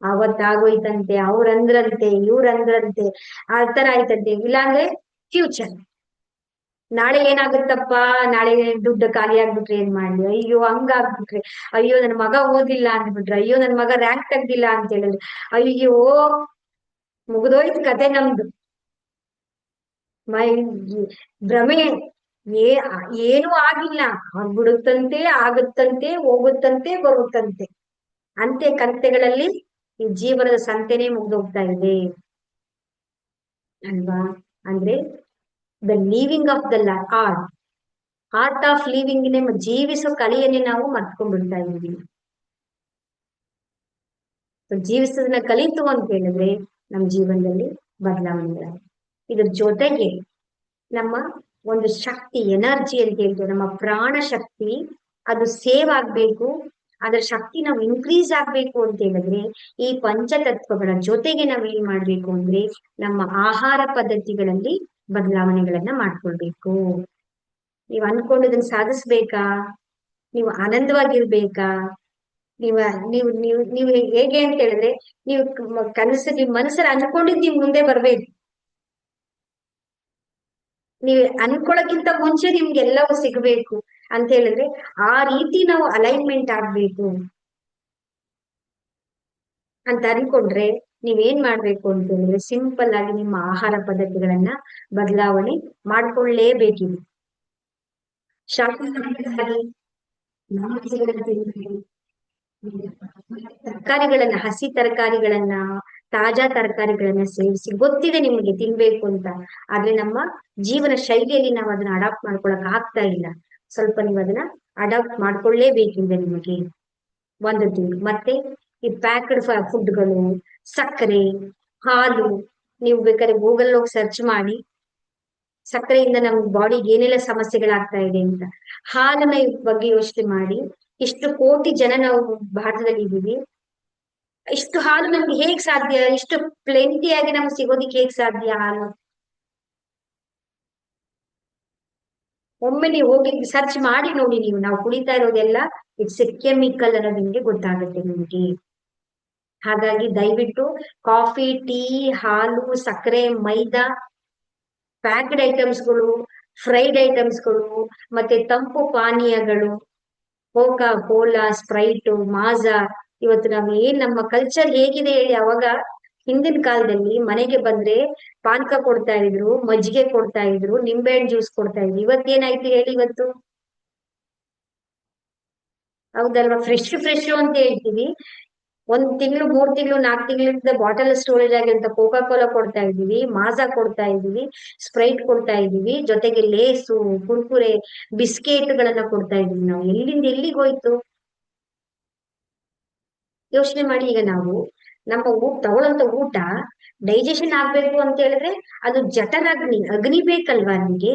ಅವತ್ತಾಗೋಯ್ತಂತೆ, ಅವ್ರಂದ್ರಂತೆ, ಇವ್ರಂದ್ರಂತೆ, ಆ ತರ ಆಯ್ತಂತೆ, ಇಲ್ಲಾಂದ್ರೆ ಫ್ಯೂಚರ್, ನಾಳೆ ಏನಾಗುತ್ತಪ್ಪ, ನಾಳೆ ದುಡ್ಡು ಖಾಲಿ ಆಗ್ಬಿಟ್ರೆ ಏನ್ ಮಾಡ್ಲಿ, ಅಯ್ಯೋ ಹಂಗಾಗ್ಬಿಟ್ರೆ, ಅಯ್ಯೋ ನನ್ ಮಗ ಓದಿಲ್ಲ ಅಂದ್ಬಿಟ್ರೆ, ಅಯ್ಯೋ ನನ್ ಮಗ ರ್ಯಾಂಕ್ ತೆಗ್ದಿಲ್ಲ ಅಂತ ಹೇಳಿದ್ರೆ, ಅಯ್ಯೋ ಮುಗ್ದೋಯ್ತು ಕತೆ ನಮ್ದು. ಮೈ ಭ್ರಮೆ, ಏ ಏನೂ ಆಗಿಲ್ಲ, ಆಗ್ಬಿಡುತ್ತಂತೆ, ಆಗುತ್ತಂತೆ, ಹೋಗುತ್ತಂತೆ, ಬರುತ್ತಂತೆ, ಅಂತೆ ಕಂತೆಗಳಲ್ಲಿ ಈ ಜೀವನದ ಸಂತೆನೇ ಮುಗ್ದೋಗ್ತಾ ಇದೆ ಅಲ್ವಾ. ಅಂದ್ರೆ the living of the art art of living, ಜೀವಿಸೋ ಕಲೆಯನ್ನೇ ನಾವು ಮರ್ತ್ಕೊಂಡ್ಬಿಡ್ತಾ ಇದ್ದೀವಿ. ಜೀವಿಸೋದನ್ನ ಕಲಿತು ಅಂತ ಹೇಳಿದ್ರೆ ನಮ್ಮ ಜೀವನದಲ್ಲಿ ಬದಲಾವಣೆ. ಇದ್ರ ಜೊತೆಗೆ ನಮ್ಮ ಒಂದು ಶಕ್ತಿ, ಎನರ್ಜಿ ಅಂತ ಹೇಳ್ತೀವಿ, ನಮ್ಮ ಪ್ರಾಣ ಶಕ್ತಿ ಅದು ಸೇವ್ ಆಗ್ಬೇಕು, ಅದರ ಶಕ್ತಿ ನಾವು ಇನ್ಕ್ರೀಸ್ ಆಗ್ಬೇಕು ಅಂತ ಹೇಳಿದ್ರೆ ಈ ಪಂಚತತ್ವಗಳ ಜೊತೆಗೆ ನಾವ್ ಏನ್ ಮಾಡ್ಬೇಕು ಅಂದ್ರೆ ನಮ್ಮ ಆಹಾರ ಪದ್ಧತಿಗಳಲ್ಲಿ ಬದಲಾವಣೆಗಳನ್ನ ಮಾಡ್ಕೊಳ್ಬೇಕು. ನೀವ್ ಅನ್ಕೊಂಡಿದ್ದನ್ನ ಸಾಧಿಸ್ಬೇಕಾ, ನೀವು ಆನಂದವಾಗಿರ್ಬೇಕಾ, ನೀವ ನೀವು ನೀವು ನೀವು ಹೇಗೆ ಅಂತ ಹೇಳಿದ್ರೆ, ನೀವು ಕನಸು ನಿಮ್ ಮನಸ್ಸಲ್ಲಿ ಅನ್ಕೊಂಡಿದ್ ನಿಮ್ ಮುಂದೆ ಬರ್ಬೇಕು. ನೀವ್ ಅನ್ಕೊಳಕ್ಕಿಂತ ಮುಂಚೆ ನಿಮ್ಗೆಲ್ಲವೂ ಸಿಗ್ಬೇಕು ಅಂತ ಹೇಳಿದ್ರೆ ಆ ರೀತಿ ನಾವು ಅಲೈನ್ಮೆಂಟ್ ಆಗ್ಬೇಕು ಅಂತ ಅನ್ಕೊಂಡ್ರೆ ನೀವೇನ್ ಮಾಡ್ಬೇಕು ಅಂತ ಹೇಳಿದ್ರೆ ಸಿಂಪಲ್ ಆಗಿ ನಿಮ್ಮ ಆಹಾರ ಪದ್ಧತಿಗಳನ್ನ ಬದಲಾವಣೆ ಮಾಡ್ಕೊಳ್ಳೇಬೇಕಿದೆ. ಶಾಖಾಹಾರಿ ತರಕಾರಿಗಳನ್ನ, ಹಸಿ ತರಕಾರಿಗಳನ್ನ, ತಾಜಾ ತರಕಾರಿಗಳನ್ನ ಸೇವಿಸಿ. ಗೊತ್ತಿದೆ ನಿಮ್ಗೆ ತಿನ್ಬೇಕು ಅಂತ, ಆದ್ರೆ ನಮ್ಮ ಜೀವನ ಶೈಲಿಯಲ್ಲಿ ನಾವು ಅದನ್ನ ಅಡಾಪ್ಟ್ ಮಾಡ್ಕೊಳಕ್ ಆಗ್ತಾ ಇಲ್ಲ. ಸ್ವಲ್ಪ ನೀವು ಅದನ್ನ ಅಡಾಪ್ಟ್ ಮಾಡ್ಕೊಳ್ಳೇಬೇಕಿದೆ ನಿಮಗೆ ಒಂದು ತಿಂಗಳು. ಮತ್ತೆ ಈ ಪ್ಯಾಕ್ಡ್ ಫುಡ್ಗಳು, ಸಕ್ಕರೆ, ಹಾಲು, ನೀವು ಬೇಕಾದ್ರೆ ಗೂಗಲ್ ಹೋಗಿ ಸರ್ಚ್ ಮಾಡಿ ಸಕ್ಕರೆಯಿಂದ ನಮ್ ಬಾಡಿಗೆ ಏನೆಲ್ಲ ಸಮಸ್ಯೆಗಳಾಗ್ತಾ ಇದೆ ಅಂತ. ಹಾಲನ್ನ ಬಗ್ಗೆ ಯೋಚನೆ ಮಾಡಿ, ಇಷ್ಟು ಕೋಟಿ ಜನ ನಾವು ಭಾರತದಲ್ಲಿ ಇದ್ದೀವಿ, ಇಷ್ಟು ಹಾಲು ನಮ್ಗೆ ಹೇಗ್ ಸಾಧ್ಯ, ಇಷ್ಟು ಪ್ಲೆಂಟಿಯಾಗಿ ನಮ್ಗೆ ಸಿಗೋದಿಕ್ಕೆ ಹೇಗ್ ಸಾಧ್ಯ ಹಾಲು? ಒಮ್ಮೆ ನೀವು ಹೋಗಿ ಸರ್ಚ್ ಮಾಡಿ ನೋಡಿ, ನಾವು ಕುಡಿತಾ ಇರೋದೆಲ್ಲ ಇಟ್ಸ್ ಎ ಕೆಮಿಕಲ್ ಅನ್ನೋದು ನಿಮ್ಗೆ ಗೊತ್ತಾಗುತ್ತೆ ನಿಮ್ಗೆ. ಹಾಗಾಗಿ ದಯವಿಟ್ಟು ಕಾಫಿ, ಟೀ, ಹಾಲು, ಸಕ್ಕರೆ, ಮೈದಾ, ಪ್ಯಾಕ್ಡ್ ಐಟಮ್ಸ್ಗಳು, ಫ್ರೈಡ್ ಐಟಮ್ಸ್ಗಳು, ಮತ್ತೆ ತಂಪು ಪಾನೀಯಗಳು, ಕೋಕಾ ಕೋಲಾ, ಸ್ಪ್ರೈಟ್, ಮಾಜಾ, ಇವತ್ತು ನಾವ್ ಏನ್ ನಮ್ಮ ಕಲ್ಚರ್ ಹೇಗಿದೆ ಹೇಳಿ. ಅವಾಗ ಹಿಂದಿನ ಕಾಲದಲ್ಲಿ ಮನೆಗೆ ಬಂದ್ರೆ ಪಾನಕ ಕೊಡ್ತಾ ಇದ್ರು, ಮಜ್ಜಿಗೆ ಕೊಡ್ತಾ ಇದ್ರು, ನಿಂಬೆಹಣ್ಣು ಜ್ಯೂಸ್ ಕೊಡ್ತಾ ಇದ್ರು. ಇವತ್ತೇನಾಯ್ತು ಹೇಳಿ? ಇವತ್ತು ಹೌದಲ್ವಾ, ಫ್ರೆಶ್ ಫ್ರೆಶ್ ಅಂತ ಹೇಳ್ತೀವಿ, 1 ತಿಂಗಳು, 3 ತಿಂಗಳು, 4 ತಿಂಗಳಿಂದ ಬಾಟಲ್ ಸ್ಟೋರೇಜ್ ಆಗಿರುವಂತ ಕೋಕಾ ಕೋಲಾ ಕೊಡ್ತಾ ಇದೀವಿ, ಮಾಜಾ ಕೊಡ್ತಾ ಇದೀವಿ, ಸ್ಪ್ರೈಟ್ ಕೊಡ್ತಾ ಇದೀವಿ, ಜೊತೆಗೆ ಲೇಸು, ಕುರ್ಕುರೆ, ಬಿಸ್ಕೆಟ್ಗಳನ್ನ ಕೊಡ್ತಾ ಇದೀವಿ. ನಾವು ಎಲ್ಲಿಂದ ಎಲ್ಲಿಗೆ ಹೋಯ್ತು ಯೋಚನೆ ಮಾಡಿ. ಈಗ ನಾವು ನಮ್ಮ ತಗೊಳ್ಳಂತ ಊಟ ಡೈಜೆಷನ್ ಆಗ್ಬೇಕು ಅಂತ ಹೇಳಿದ್ರೆ ಅದು ಜಠರಾಗ್ನಿ, ಅಗ್ನಿ ಬೇಕಲ್ವಾ ನಿಮಗೆ?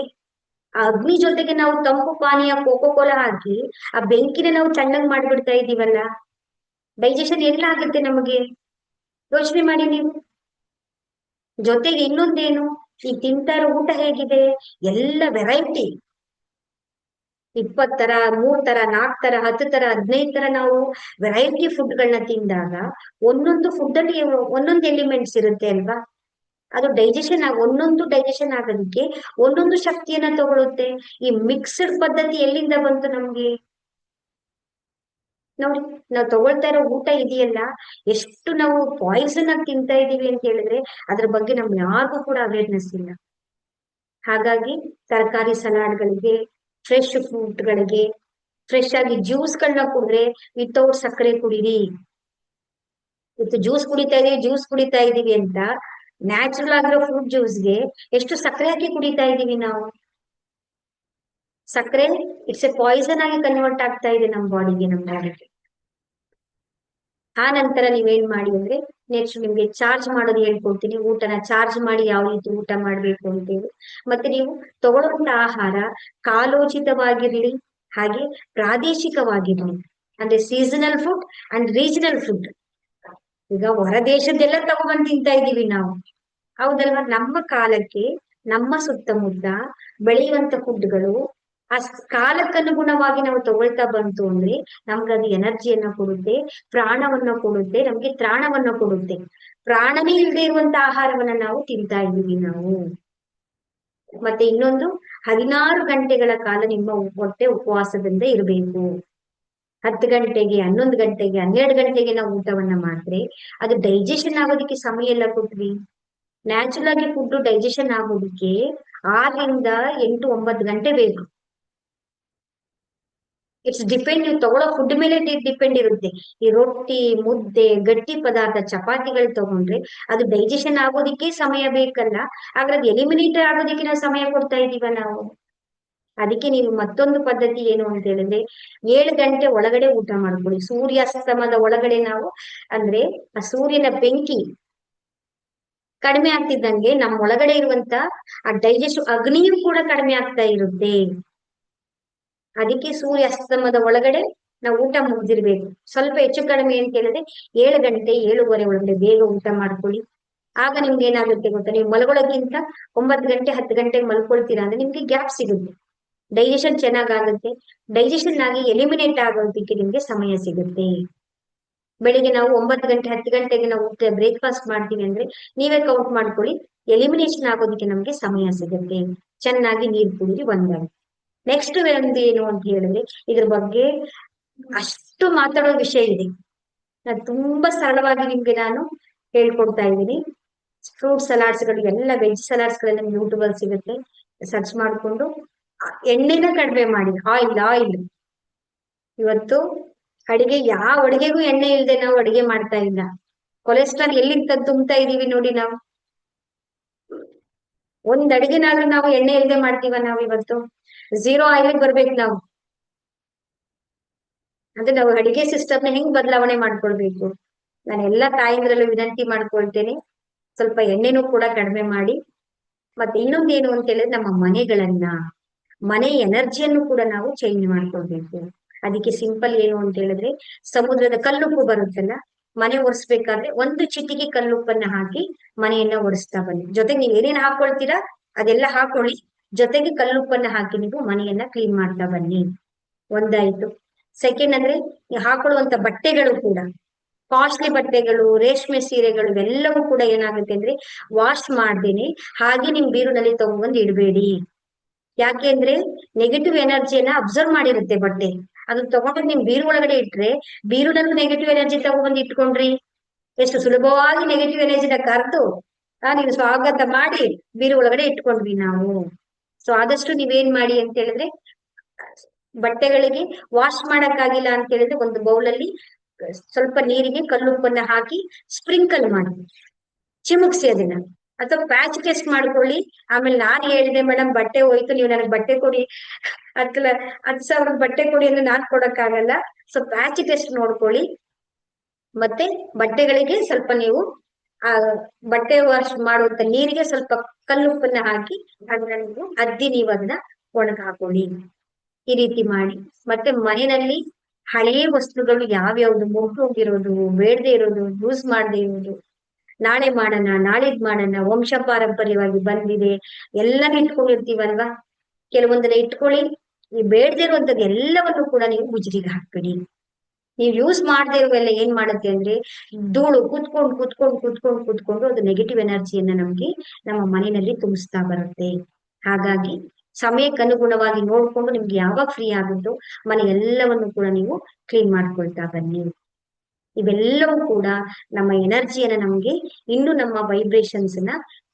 ಆ ಅಗ್ನಿ ಜೊತೆಗೆ ನಾವು ತಂಪು ಪಾನೀಯ ಕೋಕೋ ಕೋಲಾ ಹಾಕಿ ಆ ಬೆಂಕಿನ ನಾವು ತಣ್ಣಗ್ ಮಾಡ್ಬಿಡ್ತಾ ಇದೀವಲ್ಲ, ಡೈಜೆಷನ್ ಎಲ್ಲ ಆಗುತ್ತೆ ನಮಗೆ? ಯೋಚನೆ ಮಾಡಿ ನೀವು. ಜೊತೆಗೆ ಇನ್ನೊಂದೇನು, ಈ ತಿಂತಾ ಇರೋ ಊಟ ಹೇಗಿದೆ, ಎಲ್ಲ ವೆರೈಟಿ, 20 ತರ, 3 ತರ, 4 ತರ, 10 ತರ, 15 ತರ ನಾವು ವೆರೈಟಿ ಫುಡ್ಗಳನ್ನ ತಿಂದಾಗ ಒಂದೊಂದು ಫುಡ್ ಅಲ್ಲಿ ಒಂದೊಂದು ಎಲಿಮೆಂಟ್ಸ್ ಇರುತ್ತೆ ಅಲ್ವಾ? ಅದು ಒಂದೊಂದು ಡೈಜೆಷನ್ ಆಗೋದಕ್ಕೆ ಒಂದೊಂದು ಶಕ್ತಿಯನ್ನ ತಗೊಳುತ್ತೆ. ಈ ಮಿಕ್ಸ್ಡ್ ಪದ್ಧತಿ ಎಲ್ಲಿಂದ ಬಂತು ನಮ್ಗೆ? ನೋಡಿ, ನಾವು ತಗೊಳ್ತಾ ಇರೋ ಊಟ ಇದೆಯಲ್ಲ, ಎಷ್ಟು ನಾವು ಪಾಯ್ಸನ್ ಆಗಿ ತಿಂತಾ ಇದೀವಿ ಅಂತ ಹೇಳಿದ್ರೆ ಅದ್ರ ಬಗ್ಗೆ ನಮ್ಗೆ ಯಾರಿಗೂ ಕೂಡ ಅವೇರ್ನೆಸ್ ಇಲ್ಲ. ಹಾಗಾಗಿ ತರಕಾರಿ ಸಲಾಡ್ಗಳಿಗೆ, ಫ್ರೆಶ್ ಫ್ರೂಟ್ಗಳಿಗೆ, ಫ್ರೆಶ್ ಆಗಿ ಜ್ಯೂಸ್ಗಳನ್ನ ಕುಡಿದ್ರೆ ವಿತೌಟ್ ಸಕ್ಕರೆ ಕುಡೀರಿ. ಇವತ್ತು ಜ್ಯೂಸ್ ಕುಡಿತಾ ಇದೀವಿ ಅಂತ ನ್ಯಾಚುರಲ್ ಆಗಿರೋ ಫ್ರೂಟ್ ಜ್ಯೂಸ್ಗೆ ಎಷ್ಟು ಸಕ್ಕರೆ ಹಾಕಿ ಕುಡಿತಾ ಇದೀವಿ ನಾವು. ಸಕ್ಕರೆ ಇಟ್ಸ್ ಎ ಪಾಯ್ಸನ್ ಆಗಿ ಕನ್ವರ್ಟ್ ಆಗ್ತಾ ಇದೆ ನಮ್ಮ ಬಾಡಿಗೆ. ಆ ನಂತರ ನೀವೇನ್ ಮಾಡಿ ಅಂದ್ರೆ ನೆಕ್ಸ್ಟ್ ನಿಮ್ಗೆ ಚಾರ್ಜ್ ಮಾಡೋದು ಹೇಳ್ಕೊಡ್ತೀನಿ. ಊಟನ ಚಾರ್ಜ್ ಮಾಡಿ ಯಾವ ರೀತಿ ಊಟ ಮಾಡ್ಬೇಕು ಅಂತೇಳಿ. ಮತ್ತೆ ನೀವು ತಗೊಳ್ಳುವಂತ ಆಹಾರ ಕಾಲೋಚಿತವಾಗಿರ್ಲಿ, ಹಾಗೆ ಪ್ರಾದೇಶಿಕವಾಗಿರ್ಲಿ. ಅಂದ್ರೆ seasonal food and regional food. ಈಗ ಹೊರ ದೇಶದ್ದೆಲ್ಲ ತಗೊಂಡ್ಬಂದು ತಿಂತಾ ಇದೀವಿ ನಾವು. ಹೌದಲ್ವಾ? ನಮ್ಮ ಕಾಲಕ್ಕೆ ನಮ್ಮ ಸುತ್ತಮುತ್ತ ಬೆಳೆಯುವಂತ ಫುಡ್ಗಳು ಆ ಕಾಲಕ್ಕನುಗುಣವಾಗಿ ನಾವು ತಗೊಳ್ತಾ ಬಂತು ಅಂದ್ರೆ ನಮ್ಗೆ ಅದು ಎನರ್ಜಿಯನ್ನ ಕೊಡುತ್ತೆ, ಪ್ರಾಣವನ್ನ ಕೊಡುತ್ತೆ, ನಮ್ಗೆ ತ್ರಾಣವನ್ನ ಕೊಡುತ್ತೆ. ಪ್ರಾಣನೇ ಇಲ್ಲದೆ ಇರುವಂತ ಆಹಾರವನ್ನ ನಾವು ತಿಂತಾ ಇದೀವಿ ನಾವು. ಮತ್ತೆ ಇನ್ನೊಂದು, 16 ಗಂಟೆಗಳ ಕಾಲ ನಿಮ್ಮ ಹೊಟ್ಟೆ ಉಪವಾಸದಿಂದ ಇರಬೇಕು. 10 ಗಂಟೆಗೆ, 11 ಗಂಟೆಗೆ, 12 ಗಂಟೆಗೆ ನಾವು ಊಟವನ್ನ ಮಾಡಿದ್ರೆ ಅದು ಡೈಜೆಷನ್ ಆಗೋದಕ್ಕೆ ಸಮಯ ಎಲ್ಲ ಕೊಟ್ವಿ. ನ್ಯಾಚುರಲ್ ಆಗಿ ಫುಡ್ ಡೈಜೆಷನ್ ಆಗೋದಕ್ಕೆ 6 ರಿಂದ 8, 9 ಗಂಟೆ ಬೇಕು. ಇಟ್ಸ್ ಡಿಪೆಂಡ್, ನೀವು ತಗೊಳ್ಳೋ ಫುಡ್ ಮೇಲೆ ಡಿಪೆಂಡ್ ಇರುತ್ತೆ. ಈ ರೊಟ್ಟಿ, ಮುದ್ದೆ, ಗಟ್ಟಿ ಪದಾರ್ಥ, ಚಪಾತಿಗಳು ತಗೊಂಡ್ರೆ ಅದು ಡೈಜೆಷನ್ ಆಗೋದಿಕ್ಕೆ ಸಮಯ ಬೇಕಲ್ಲ, ಆದ್ರೆ ಅದು ಎಲಿಮಿನೇಟ್ ಆಗೋದಿಕ್ಕೆ ನಾವು ಸಮಯ ಕೊಡ್ತಾ ಇದೀವ ನಾವು. ಅದಕ್ಕೆ ನೀವು ಮತ್ತೊಂದು ಪದ್ಧತಿ ಏನು ಅಂತ ಹೇಳಿದ್ರೆ, 7 ಗಂಟೆ ಒಳಗಡೆ ಊಟ ಮಾಡ್ಕೊಳ್ಳಿ. ಸೂರ್ಯಾಸ್ತಮದ ಒಳಗಡೆ ನಾವು, ಅಂದ್ರೆ ಆ ಸೂರ್ಯನ ಬೆಂಕಿ ಕಡಿಮೆ ಆಗ್ತಿದ್ದಂಗೆ ನಮ್ಮ ಒಳಗಡೆ ಇರುವಂತ ಆ ಡೈಜೆಸ್ಟ್ ಅಗ್ನಿಯೂ ಕೂಡ ಕಡಿಮೆ ಆಗ್ತಾ ಇರುತ್ತೆ. ಅದಕ್ಕೆ ಸೂರ್ಯಾಸ್ತಮದ ಒಳಗಡೆ ನಾವು ಊಟ ಮುಗ್ದಿರ್ಬೇಕು. ಸ್ವಲ್ಪ ಹೆಚ್ಚು ಕಡಿಮೆ ಅಂತ ಹೇಳಿದ್ರೆ 7 ಗಂಟೆ, 7:30 ಒಳಗಡೆ ಬೇಗ ಊಟ ಮಾಡ್ಕೊಳ್ಳಿ. ಆಗ ನಿಮ್ಗೆ ಏನಾಗುತ್ತೆ ಗೊತ್ತಾ, ನೀವು ಮಲಗೊಳಕ್ಕಿಂತ 9 ಗಂಟೆ, 10 ಗಂಟೆಗೆ ಮಲ್ಕೊಳ್ತೀರಾ ಅಂದ್ರೆ ನಿಮ್ಗೆ ಗ್ಯಾಪ್ ಸಿಗುತ್ತೆ, ಡೈಜೆಷನ್ ಚೆನ್ನಾಗಾಗುತ್ತೆ. ಡೈಜೆಷನ್ ಆಗಿ ಎಲಿಮಿನೇಟ್ ಆಗೋದಕ್ಕೆ ನಿಮ್ಗೆ ಸಮಯ ಸಿಗುತ್ತೆ. ಬೆಳಿಗ್ಗೆ ನಾವು 9 ಗಂಟೆ, 10 ಗಂಟೆಗೆ ನಾವು ಬ್ರೇಕ್ಫಾಸ್ಟ್ ಮಾಡ್ತೀವಿ ಅಂದ್ರೆ ನೀವೇ ಕೌಂಟ್ ಮಾಡ್ಕೊಳ್ಳಿ, ಎಲಿಮಿನೇಷನ್ ಆಗೋದಕ್ಕೆ ನಮ್ಗೆ ಸಮಯ ಸಿಗುತ್ತೆ. ಚೆನ್ನಾಗಿ ನೀರ್ ಕುಡಿದು ಒಂದಾಗಿ. ನೆಕ್ಸ್ಟ್ ಒಂದು ಏನು ಅಂತ ಹೇಳಿದ್ರೆ, ಇದ್ರ ಬಗ್ಗೆ ಅಷ್ಟು ಮಾತಾಡೋ ವಿಷಯ ಇದೆ. ನಾನು ತುಂಬಾ ಸರಳವಾಗಿ ನಿಮ್ಗೆ ನಾನು ಹೇಳ್ಕೊಡ್ತಾ ಇದ್ದೀನಿ. ಫ್ರೂಟ್ ಸಲಾಡ್ಸ್ಗಳು ಎಲ್ಲ ವೆಜ್ ಸಲಾಡ್ಸ್ ಗಳೆಲ್ಲ ಯೂಟ್ಯೂಬ್ ಅಲ್ಲಿ ಸಿಗುತ್ತೆ, ಸರ್ಚ್ ಮಾಡ್ಕೊಂಡು. ಎಣ್ಣೆನ ಕಡಿಮೆ ಮಾಡಿ. ಆಯಿಲ್ ಇವತ್ತು ಅಡಿಗೆ, ಯಾವ ಅಡಿಗೆಗೂ ಎಣ್ಣೆ ಇಲ್ಲದೆ ನಾವು ಅಡಿಗೆ ಮಾಡ್ತಾ ಇಲ್ಲ. ಕೊಲೆಸ್ಟ್ರಾಲ್ ಎಲ್ಲಿಂದ ತುಂಬ್ತಾ ಇದೀವಿ ನೋಡಿ ನಾವು. ಒಂದ್ ಅಡಿಗೆನಾದ್ರೂ ನಾವು ಎಣ್ಣೆ ಇಲ್ಲದೆ ಮಾಡ್ತೀವ ನಾವು ಇವತ್ತು? ಝೀರೋ ಆಯಿಲ್ ಬರ್ಬೇಕು ನಾವು. ಅಂದ್ರೆ ನಾವು ಅಡಿಗೆ ಸಿಸ್ಟಮ್ನ ಹೆಂಗ್ ಬದಲಾವಣೆ ಮಾಡ್ಕೊಳ್ಬೇಕು. ನಾನು ಎಲ್ಲಾ ತಾಯಿಂದ್ರಲ್ಲೂ ವಿನಂತಿ ಮಾಡ್ಕೊಳ್ತೇನೆ, ಸ್ವಲ್ಪ ಎಣ್ಣೆನೂ ಕೂಡ ಕಡಿಮೆ ಮಾಡಿ. ಮತ್ತೆ ಇನ್ನೊಂದು ಏನು ಅಂತ ಹೇಳಿದ್ರೆ, ನಮ್ಮ ಮನೆ ಎನರ್ಜಿಯನ್ನು ಕೂಡ ನಾವು ಚೇಂಜ್ ಮಾಡ್ಕೊಳ್ಬೇಕು. ಅದಕ್ಕೆ ಸಿಂಪಲ್ ಏನು ಅಂತ ಹೇಳಿದ್ರೆ, ಸಮುದ್ರದ ಕಲ್ಲುಪ್ಪು ಬರುತ್ತಲ್ಲ, ಮನೆ ಒರೆಸ್ಬೇಕಾದ್ರೆ 1 ಚಿಟಿಕೆ ಕಲ್ಲುಪ್ಪನ್ನ ಹಾಕಿ ಮನೆಯನ್ನ ಒರೆಸ್ತಾ ಬನ್ನಿ. ಜೊತೆಗೆ ನೀವು ಏನೇನ್ ಹಾಕೊಳ್ತೀರಾ ಅದೆಲ್ಲ ಹಾಕೊಳ್ಳಿ, ಜೊತೆಗೆ ಕಲ್ಲುಪ್ಪನ್ನ ಹಾಕಿ ನೀವು ಮನೆಯನ್ನ ಕ್ಲೀನ್ ಮಾಡ್ತಾ ಬನ್ನಿ. ಒಂದಾಯ್ತು. ಸೆಕೆಂಡ್ ಅಂದ್ರೆ, ನೀವು ಹಾಕೊಳ್ಳುವಂತ ಬಟ್ಟೆಗಳು ಕೂಡ, ಕಾಸ್ಟ್ಲಿ ಬಟ್ಟೆಗಳು, ರೇಷ್ಮೆ ಸೀರೆಗಳು ಇವೆಲ್ಲವೂ ಕೂಡ ಏನಾಗುತ್ತೆ ಅಂದ್ರೆ ವಾಶ್ ಮಾಡ್ದೇನೆ ಹಾಗೆ ನಿಮ್ ಬೀರುನಲ್ಲಿ ತಗೊಂಡ್ಬಂದು ಇಡಬೇಡಿ. ಯಾಕೆಂದ್ರೆ ನೆಗೆಟಿವ್ ಎನರ್ಜಿಯನ್ನ ಅಬ್ಸರ್ವ್ ಮಾಡಿರುತ್ತೆ ಬಟ್ಟೆ. ಅದನ್ನ ತಗೊಂಡು ನಿಮ್ ಬೀರು ಒಳಗಡೆ ಇಟ್ರೆ, ಬೀರುನಲ್ಲೂ ನೆಗೆಟಿವ್ ಎನರ್ಜಿ ತಗೊಂಡ್ಬಂದು ಇಟ್ಕೊಂಡ್ರಿ, ಎಷ್ಟು ಸುಲಭವಾಗಿ ನೆಗೆಟಿವ್ ಎನರ್ಜಿನ ಕರೆದು ನೀವು ಸ್ವಾಗತ ಮಾಡಿ ಬೀರು ಒಳಗಡೆ ಇಟ್ಕೊಂಡ್ವಿ ನಾವು. ಸೊ ಆದಷ್ಟು ನೀವೇನ್ ಮಾಡಿ ಅಂತ ಹೇಳಿದ್ರೆ, ಬಟ್ಟೆಗಳಿಗೆ ವಾಶ್ ಮಾಡಕ್ಕಾಗಿಲ್ಲ ಅಂತ ಹೇಳಿದ್ರೆ ಒಂದು ಬೌಲಲ್ಲಿ ಸ್ವಲ್ಪ ನೀರಿಗೆ ಕಲ್ಲುಪ್ಪನ್ನ ಹಾಕಿ ಸ್ಪ್ರಿಂಕಲ್ ಮಾಡಿ ಚಿಮುಕ್ಸಿ ಅದನ್ನ, ಅಥವಾ ಪ್ಯಾಚ್ ಟೆಸ್ಟ್ ಮಾಡ್ಕೊಳ್ಳಿ. ಆಮೇಲೆ ನಾನ್ ಹೇಳಿದೆ ಮೇಡಮ್ ಬಟ್ಟೆ ಹೋಯ್ತು, ನೀವು ನನಗೆ ಬಟ್ಟೆ ಕೊಡಿ, 10,000 ಬಟ್ಟೆ ಕೊಡಿ ಅಂದ್ರೆ ನಾನ್ ಕೊಡಕ್ಕಾಗಲ್ಲ. ಸೊ ಪ್ಯಾಚ್ ಟೆಸ್ಟ್ ನೋಡ್ಕೊಳ್ಳಿ. ಮತ್ತೆ ಬಟ್ಟೆಗಳಿಗೆ ಸ್ವಲ್ಪ ನೀವು ಆ ಬಟ್ಟೆ ವಾಶ್ ಮಾಡುವಂತ ನೀರಿಗೆ ಸ್ವಲ್ಪ ಕಲ್ಲುಪ್ಪನ್ನ ಹಾಕಿ ಅದನ್ನ ನೀವು ಅದನ್ನ ಒಣಗ ಹಾಕೊಳ್ಳಿ. ಈ ರೀತಿ ಮಾಡಿ. ಮತ್ತೆ ಮನೆಯಲ್ಲಿ ಹಳೆಯ ವಸ್ತುಗಳು ಯಾವ್ಯಾವ್ದು ಮುಗ್ದೋಗಿರೋದು, ಬೇಡದೆ ಇರೋದು, ಯೂಸ್ ಮಾಡದೆ ಇರೋದು, ನಾಳೆ ಮಾಡೋಣ, ನಾಳಿದ್ ಮಾಡೋಣ, ವಂಶ ಪಾರಂಪರ್ಯವಾಗಿ ಬಂದಿದೆ ಎಲ್ಲಾನು ಇಟ್ಕೊಂಡಿರ್ತೀವಲ್ವಾ, ಕೆಲವೊಂದನ್ನ ಇಟ್ಕೊಳ್ಳಿ. ಈ ಬೇಡದೆ ಇರುವಂತದ್ದು ಎಲ್ಲವನ್ನು ಕೂಡ ನೀವು ಮುಜುರಿಗೆ ಹಾಕ್ಬಿಡಿ. ನೀವು ಯೂಸ್ ಮಾಡದೆ ಇರುವೆಲ್ಲ ಏನ್ ಮಾಡುತ್ತೆ ಅಂದ್ರೆ, ಧೂಳು ಕೂತ್ಕೊಂಡು ಅದು ನೆಗೆಟಿವ್ ಎನರ್ಜಿಯನ್ನ ನಮ್ಗೆ ನಮ್ಮ ಮನೆಯಲ್ಲಿ ತುಂಬಿಸ್ತಾ ಬರುತ್ತೆ. ಹಾಗಾಗಿ ಸಮಯಕ್ಕೆ ಅನುಗುಣವಾಗಿ ನೋಡ್ಕೊಂಡು ನಿಮ್ಗೆ ಯಾವಾಗ ಫ್ರೀ ಆಗುತ್ತೋ ಮನೆ ಎಲ್ಲವನ್ನು ಕೂಡ ನೀವು ಕ್ಲೀನ್ ಮಾಡ್ಕೊಳ್ತಾ ಬನ್ನಿ. ಇವೆಲ್ಲವೂ ಕೂಡ ನಮ್ಮ ಎನರ್ಜಿಯನ್ನ ನಮ್ಗೆ, ಇನ್ನು ನಮ್ಮ ವೈಬ್ರೇಷನ್ಸ್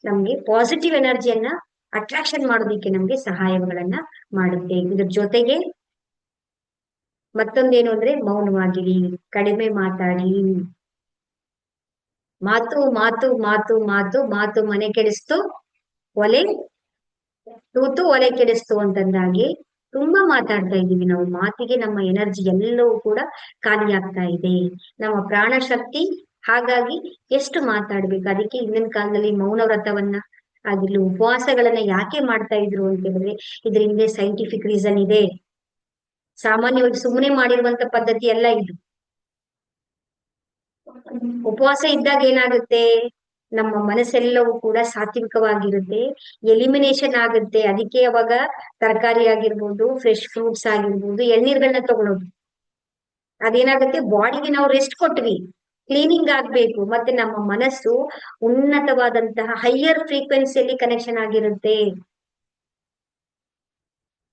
ನಮ್ಗೆ ಪಾಸಿಟಿವ್ ಎನರ್ಜಿಯನ್ನ ಅಟ್ರಾಕ್ಷನ್ ಮಾಡೋದಿಕ್ಕೆ ನಮ್ಗೆ ಸಹಾಯಗಳನ್ನ ಮಾಡುತ್ತೆ. ಇದ್ರ ಜೊತೆಗೆ ಮತ್ತೊಂದೇನು ಅಂದ್ರೆ, ಮೌನವಾಗಿರಿ, ಕಡಿಮೆ ಮಾತಾಡಿ. ಮಾತು ಮಾತು ಮಾತು ಮಾತು ಮಾತು ಮನೆ ಕೆಡಿಸ್ತು, ಒಲೆ ತೂತು ಒಲೆ ಕೆಡಿಸ್ತು ಅಂತಂದಾಗಿ ತುಂಬಾ ಮಾತಾಡ್ತಾ ಇದೀವಿ ನಾವು. ಮಾತಿಗೆ ನಮ್ಮ ಎನರ್ಜಿ ಎಲ್ಲವೂ ಕೂಡ ಖಾಲಿ ಆಗ್ತಾ ಇದೆ, ನಮ್ಮ ಪ್ರಾಣ ಶಕ್ತಿ. ಹಾಗಾಗಿ ಎಷ್ಟು ಮಾತಾಡ್ಬೇಕು. ಅದಕ್ಕೆ ಹಿಂದಿನ ಕಾಲದಲ್ಲಿ ಮೌನ ವ್ರತವನ್ನ ಆಗಿರ್ಲಿ, ಉಪವಾಸಗಳನ್ನ ಯಾಕೆ ಮಾಡ್ತಾ ಇದ್ರು ಅಂತ ಹೇಳಿದ್ರೆ, ಇದ್ರ ಹಿಂದೆ ಸೈಂಟಿಫಿಕ್ ರೀಸನ್ ಇದೆ. ಸಾಮಾನ್ಯವಾಗಿ ಸುಮ್ಮನೆ ಮಾಡಿರುವಂತ ಪದ್ಧತಿ ಎಲ್ಲ ಇದು. ಉಪವಾಸ ಇದ್ದಾಗ ಏನಾಗುತ್ತೆ, ನಮ್ಮ ಮನಸ್ಸೆಲ್ಲವೂ ಕೂಡ ಸಾತ್ವಿಕವಾಗಿರುತ್ತೆ, ಎಲಿಮಿನೇಷನ್ ಆಗುತ್ತೆ. ಅದಕ್ಕೆ ಅವಾಗ ತರಕಾರಿ ಆಗಿರ್ಬೋದು, ಫ್ರೆಶ್ ಫ್ರೂಟ್ಸ್ ಆಗಿರ್ಬೋದು, ಎಳ್ನೀರ್ಗಳನ್ನ ತಗೊಳ್ಳೋದು. ಅದೇನಾಗುತ್ತೆ, ಬಾಡಿಗೆ ನಾವು ರೆಸ್ಟ್ ಕೊಟ್ವಿ, ಕ್ಲೀನಿಂಗ್ ಆಗ್ಬೇಕು. ಮತ್ತೆ ನಮ್ಮ ಮನಸ್ಸು ಉನ್ನತವಾದಂತಹ ಹೈಯರ್ ಫ್ರೀಕ್ವೆನ್ಸಿಯಲ್ಲಿ ಕನೆಕ್ಷನ್ ಆಗಿರುತ್ತೆ.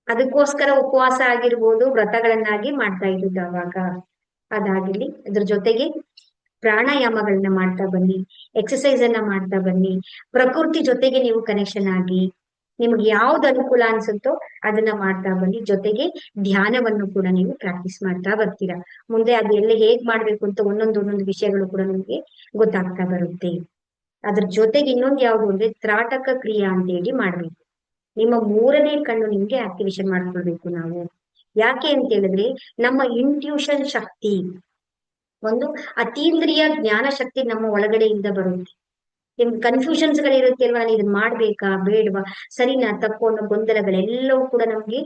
ಅದಕ್ಕೋಸ್ಕರ ಉಪವಾಸ ಆಗಿರ್ಬೋದು, ವ್ರತಗಳನ್ನಾಗಿ ಮಾಡ್ತಾ ಇದ್ದು ಅವಾಗ. ಅದಾಗಿರ್ಲಿ, ಅದ್ರ ಜೊತೆಗೆ ಪ್ರಾಣಾಯಾಮಗಳನ್ನ ಮಾಡ್ತಾ ಬನ್ನಿ, ಎಕ್ಸಸೈಸ್ ಅನ್ನ ಮಾಡ್ತಾ ಬನ್ನಿ, ಪ್ರಕೃತಿ ಜೊತೆಗೆ ನೀವು ಕನೆಕ್ಷನ್ ಆಗಿ, ನಿಮ್ಗೆ ಯಾವ್ದು ಅನುಕೂಲ ಅನ್ಸುತ್ತೋ ಅದನ್ನ ಮಾಡ್ತಾ ಬನ್ನಿ. ಜೊತೆಗೆ ಧ್ಯಾನವನ್ನು ಕೂಡ ನೀವು ಪ್ರಾಕ್ಟೀಸ್ ಮಾಡ್ತಾ ಬರ್ತೀರಾ. ಮುಂದೆ ಅದು ಎಲ್ಲ ಹೇಗ್ ಮಾಡ್ಬೇಕು ಅಂತ ಒಂದೊಂದು ವಿಷಯಗಳು ಕೂಡ ನಿಮ್ಗೆ ಗೊತ್ತಾಗ್ತಾ ಬರುತ್ತೆ. ಅದ್ರ ಜೊತೆಗೆ ಇನ್ನೊಂದು ಯಾವ್ದು ಅಂದ್ರೆ ತ್ರಾಟಕ ಕ್ರಿಯಾ ಅಂತ ಹೇಳಿ ಮಾಡ್ಬೇಕು. ನಿಮ್ಮ ಮೂರನೇ ಕಣ್ಣು ನಿಮ್ಗೆ ಆಕ್ಟಿವೇಶನ್ ಮಾಡ್ಕೊಳ್ಬೇಕು ನಾವು. ಯಾಕೆ ಅಂತ ಹೇಳಿದ್ರೆ ನಮ್ಮ ಇಂಟ್ಯೂಷನ್ ಶಕ್ತಿ, ಒಂದು ಅತೀಂದ್ರಿಯ ಜ್ಞಾನ ಶಕ್ತಿ ನಮ್ಮ ಒಳಗಡೆಯಿಂದ ಬರುತ್ತೆ. ನಿಮ್ಗೆ ಕನ್ಫ್ಯೂಷನ್ಸ್ ಗಳಿರುತ್ತೆ ಅಲ್ವಾ, ನಾನು ಇದನ್ನ ಮಾಡ್ಬೇಕಾ ಬೇಡವಾ, ಸರಿನಾ ತಪ್ಪು ಅನ್ನೋ ಗೊಂದಲಗಳೆಲ್ಲವೂ ಕೂಡ ನಮ್ಗೆ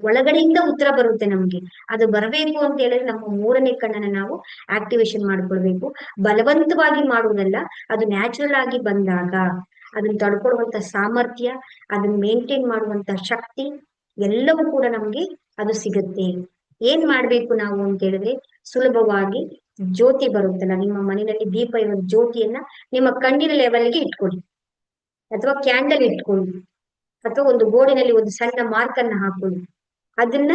ಒಳಗಡೆಯಿಂದ ಉತ್ತರ ಬರುತ್ತೆ ನಮ್ಗೆ. ಅದು ಬರಬೇಕು ಅಂತ ಹೇಳಿದ್ರೆ ನಮ್ಮ ಮೂರನೇ ಕಣ್ಣನ್ನ ನಾವು ಆಕ್ಟಿವೇಶನ್ ಮಾಡ್ಕೊಳ್ಬೇಕು. ಬಲವಂತವಾಗಿ ಮಾಡುವುದಲ್ಲ, ಅದು ನ್ಯಾಚುರಲ್ ಆಗಿ ಬಂದಾಗ ಅದನ್ನ ತಡ್ಕೊಳ್ಳುವಂತ ಸಾಮರ್ಥ್ಯ, ಅದನ್ನ ಮೇಂಟೈನ್ ಮಾಡುವಂತ ಶಕ್ತಿ ಎಲ್ಲವೂ ಕೂಡ ನಮ್ಗೆ ಅದು ಸಿಗುತ್ತೆ. ಏನ್ ಮಾಡ್ಬೇಕು ನಾವು ಅಂತ ಹೇಳಿದ್ರೆ, ಸುಲಭವಾಗಿ ಜ್ಯೋತಿ ಬರುತ್ತಲ್ಲ, ನಿಮ್ಮ ಮನೆಯಲ್ಲಿ ದೀಪ ಇರುವ ಜ್ಯೋತಿಯನ್ನ ನಿಮ್ಮ ಕಣ್ಣಿನ ಲೆವೆಲ್ಗೆ ಇಟ್ಕೊಳ್ಳಿ, ಅಥವಾ ಕ್ಯಾಂಡಲ್ ಇಟ್ಕೊಳ್ಳಿ, ಅಥವಾ ಒಂದು ಬೋರ್ಡಿನಲ್ಲಿ ಒಂದು ಸಣ್ಣ ಮಾರ್ಕ್ ಅನ್ನ ಹಾಕೊಳ್ಳಿ. ಅದನ್ನ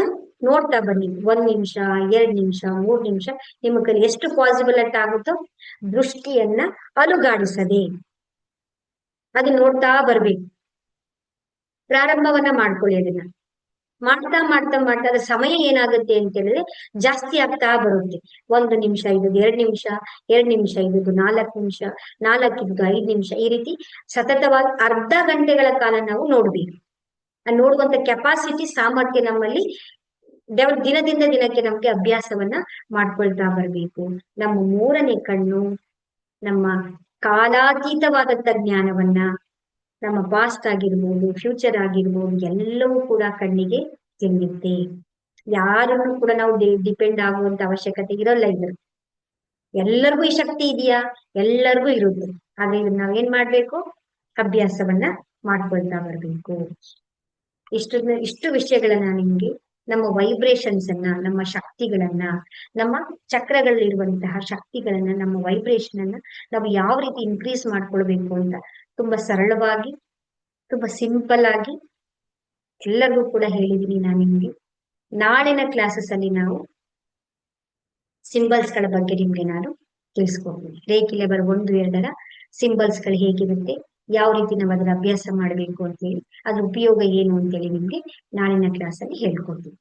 ನೋಡ್ತಾ ಬನ್ನಿ. 1 ನಿಮಿಷ, 2 ನಿಮಿಷ, 3 ನಿಮಿಷ, ನಿಮ್ಮ ಕೈ ಎಷ್ಟು ಪಾಸಿಬಲ್ ಅಂತ ಆಗುತ್ತೋ ದೃಷ್ಟಿಯನ್ನ ಅಲುಗಾಡಿಸದೆ ಅದನ್ನ ನೋಡ್ತಾ ಬರ್ಬೇಕು. ಪ್ರಾರಂಭವನ್ನ ಮಾಡ್ಕೊಳ್ಳಿ. ಅದನ್ನ ಮಾಡ್ತಾ ಮಾಡ್ತಾ ಮಾಡ್ತಾ ಅದ್ರ ಸಮಯ ಏನಾಗುತ್ತೆ ಅಂತ ಹೇಳಿದ್ರೆ ಜಾಸ್ತಿ ಆಗ್ತಾ ಬರುತ್ತೆ. 1 ನಿಮಿಷ ಇದ್ದು 2 ನಿಮಿಷ, 2 ನಿಮಿಷ ಇದ್ದು 4 ನಿಮಿಷ, 4 ಇದ್ದು 5 ನಿಮಿಷ, ಈ ರೀತಿ ಸತತವಾಗಿ ಅರ್ಧ ಗಂಟೆಗಳ ಕಾಲ ನಾವು ನೋಡ್ಬೇಕು. ನೋಡುವಂತ ಕೆಪಾಸಿಟಿ, ಸಾಮರ್ಥ್ಯ ನಮ್ಮಲ್ಲಿ ದಿನದಿಂದ ದಿನಕ್ಕೆ ನಮ್ಗೆ ಅಭ್ಯಾಸವನ್ನ ಮಾಡ್ಕೊಳ್ತಾ ಬರ್ಬೇಕು. ನಮ್ಮ ಮೂರನೇ ಕಣ್ಣು ನಮ್ಮ ಕಾಲಾತೀತವಾದಂತ ಜ್ಞಾನವನ್ನ, ನಮ್ಮ ಪಾಸ್ಟ್ ಆಗಿರ್ಬೋದು, ಫ್ಯೂಚರ್ ಆಗಿರ್ಬೋದು, ಎಲ್ಲವೂ ಕೂಡ ಕಣ್ಣಿಗೆ ತಿಳಿಯುತ್ತೆ. ಯಾರನ್ನು ಕೂಡ ನಾವು ಡಿಪೆಂಡ್ ಆಗುವಂತ ಅವಶ್ಯಕತೆ ಇರೋಲ್ಲ. ಇದ್ರು ಎಲ್ಲರಿಗೂ ಈ ಶಕ್ತಿ ಇದೆಯಾ? ಎಲ್ಲರಿಗೂ ಇರುತ್ತೆ. ಆದ್ರೆ ಇದನ್ನ ನಾವೇನ್ ಮಾಡ್ಬೇಕು? ಅಭ್ಯಾಸವನ್ನ ಮಾಡ್ಕೊಳ್ತಾ ಬರ್ಬೇಕು. ಇಷ್ಟು ವಿಷಯಗಳನ್ನ ನಿಮ್ಗೆ, ನಮ್ಮ ವೈಬ್ರೇಷನ್ಸ್ ಅನ್ನ, ನಮ್ಮ ಶಕ್ತಿಗಳನ್ನ, ನಮ್ಮ ಚಕ್ರಗಳಲ್ಲಿರುವಂತಹ ಶಕ್ತಿಗಳನ್ನ, ನಮ್ಮ ವೈಬ್ರೇಷನ್ ಅನ್ನ ನಾವು ಯಾವ ರೀತಿ ಇನ್ಕ್ರೀಸ್ ಮಾಡ್ಕೊಳ್ಬೇಕು ಅಂತ ತುಂಬಾ ಸರಳವಾಗಿ, ತುಂಬಾ ಸಿಂಪಲ್ ಆಗಿ ಎಲ್ಲರಿಗೂ ಕೂಡ ಹೇಳಿದೀನಿ ನಾನು ನಿಮ್ಗೆ. ನಾಳಿನ ಕ್ಲಾಸಸ್ ಅಲ್ಲಿ ನಾವು ಸಿಂಬಲ್ಸ್ ಗಳ ಬಗ್ಗೆ ನಿಮ್ಗೆ ನಾನು ತಿಳಿಸ್ಕೊಡ್ತೀನಿ. ರೇಖಿ ಲೆವೆಲ್ 1, 2 ಸಿಂಬಲ್ಸ್ ಗಳು ಹೇಗಿರುತ್ತೆ, ಯಾವ ರೀತಿ ನಾವು ಅದರ ಅಭ್ಯಾಸ ಮಾಡಬೇಕು ಅಂತ ಹೇಳಿ, ಅದ್ರ ಉಪಯೋಗ ಏನು ಅಂತೇಳಿ ನಿಮ್ಗೆ ನಾಳಿನ ಕ್ಲಾಸ್ ಅಲ್ಲಿ ಹೇಳ್ಕೊಡ್ತೀನಿ.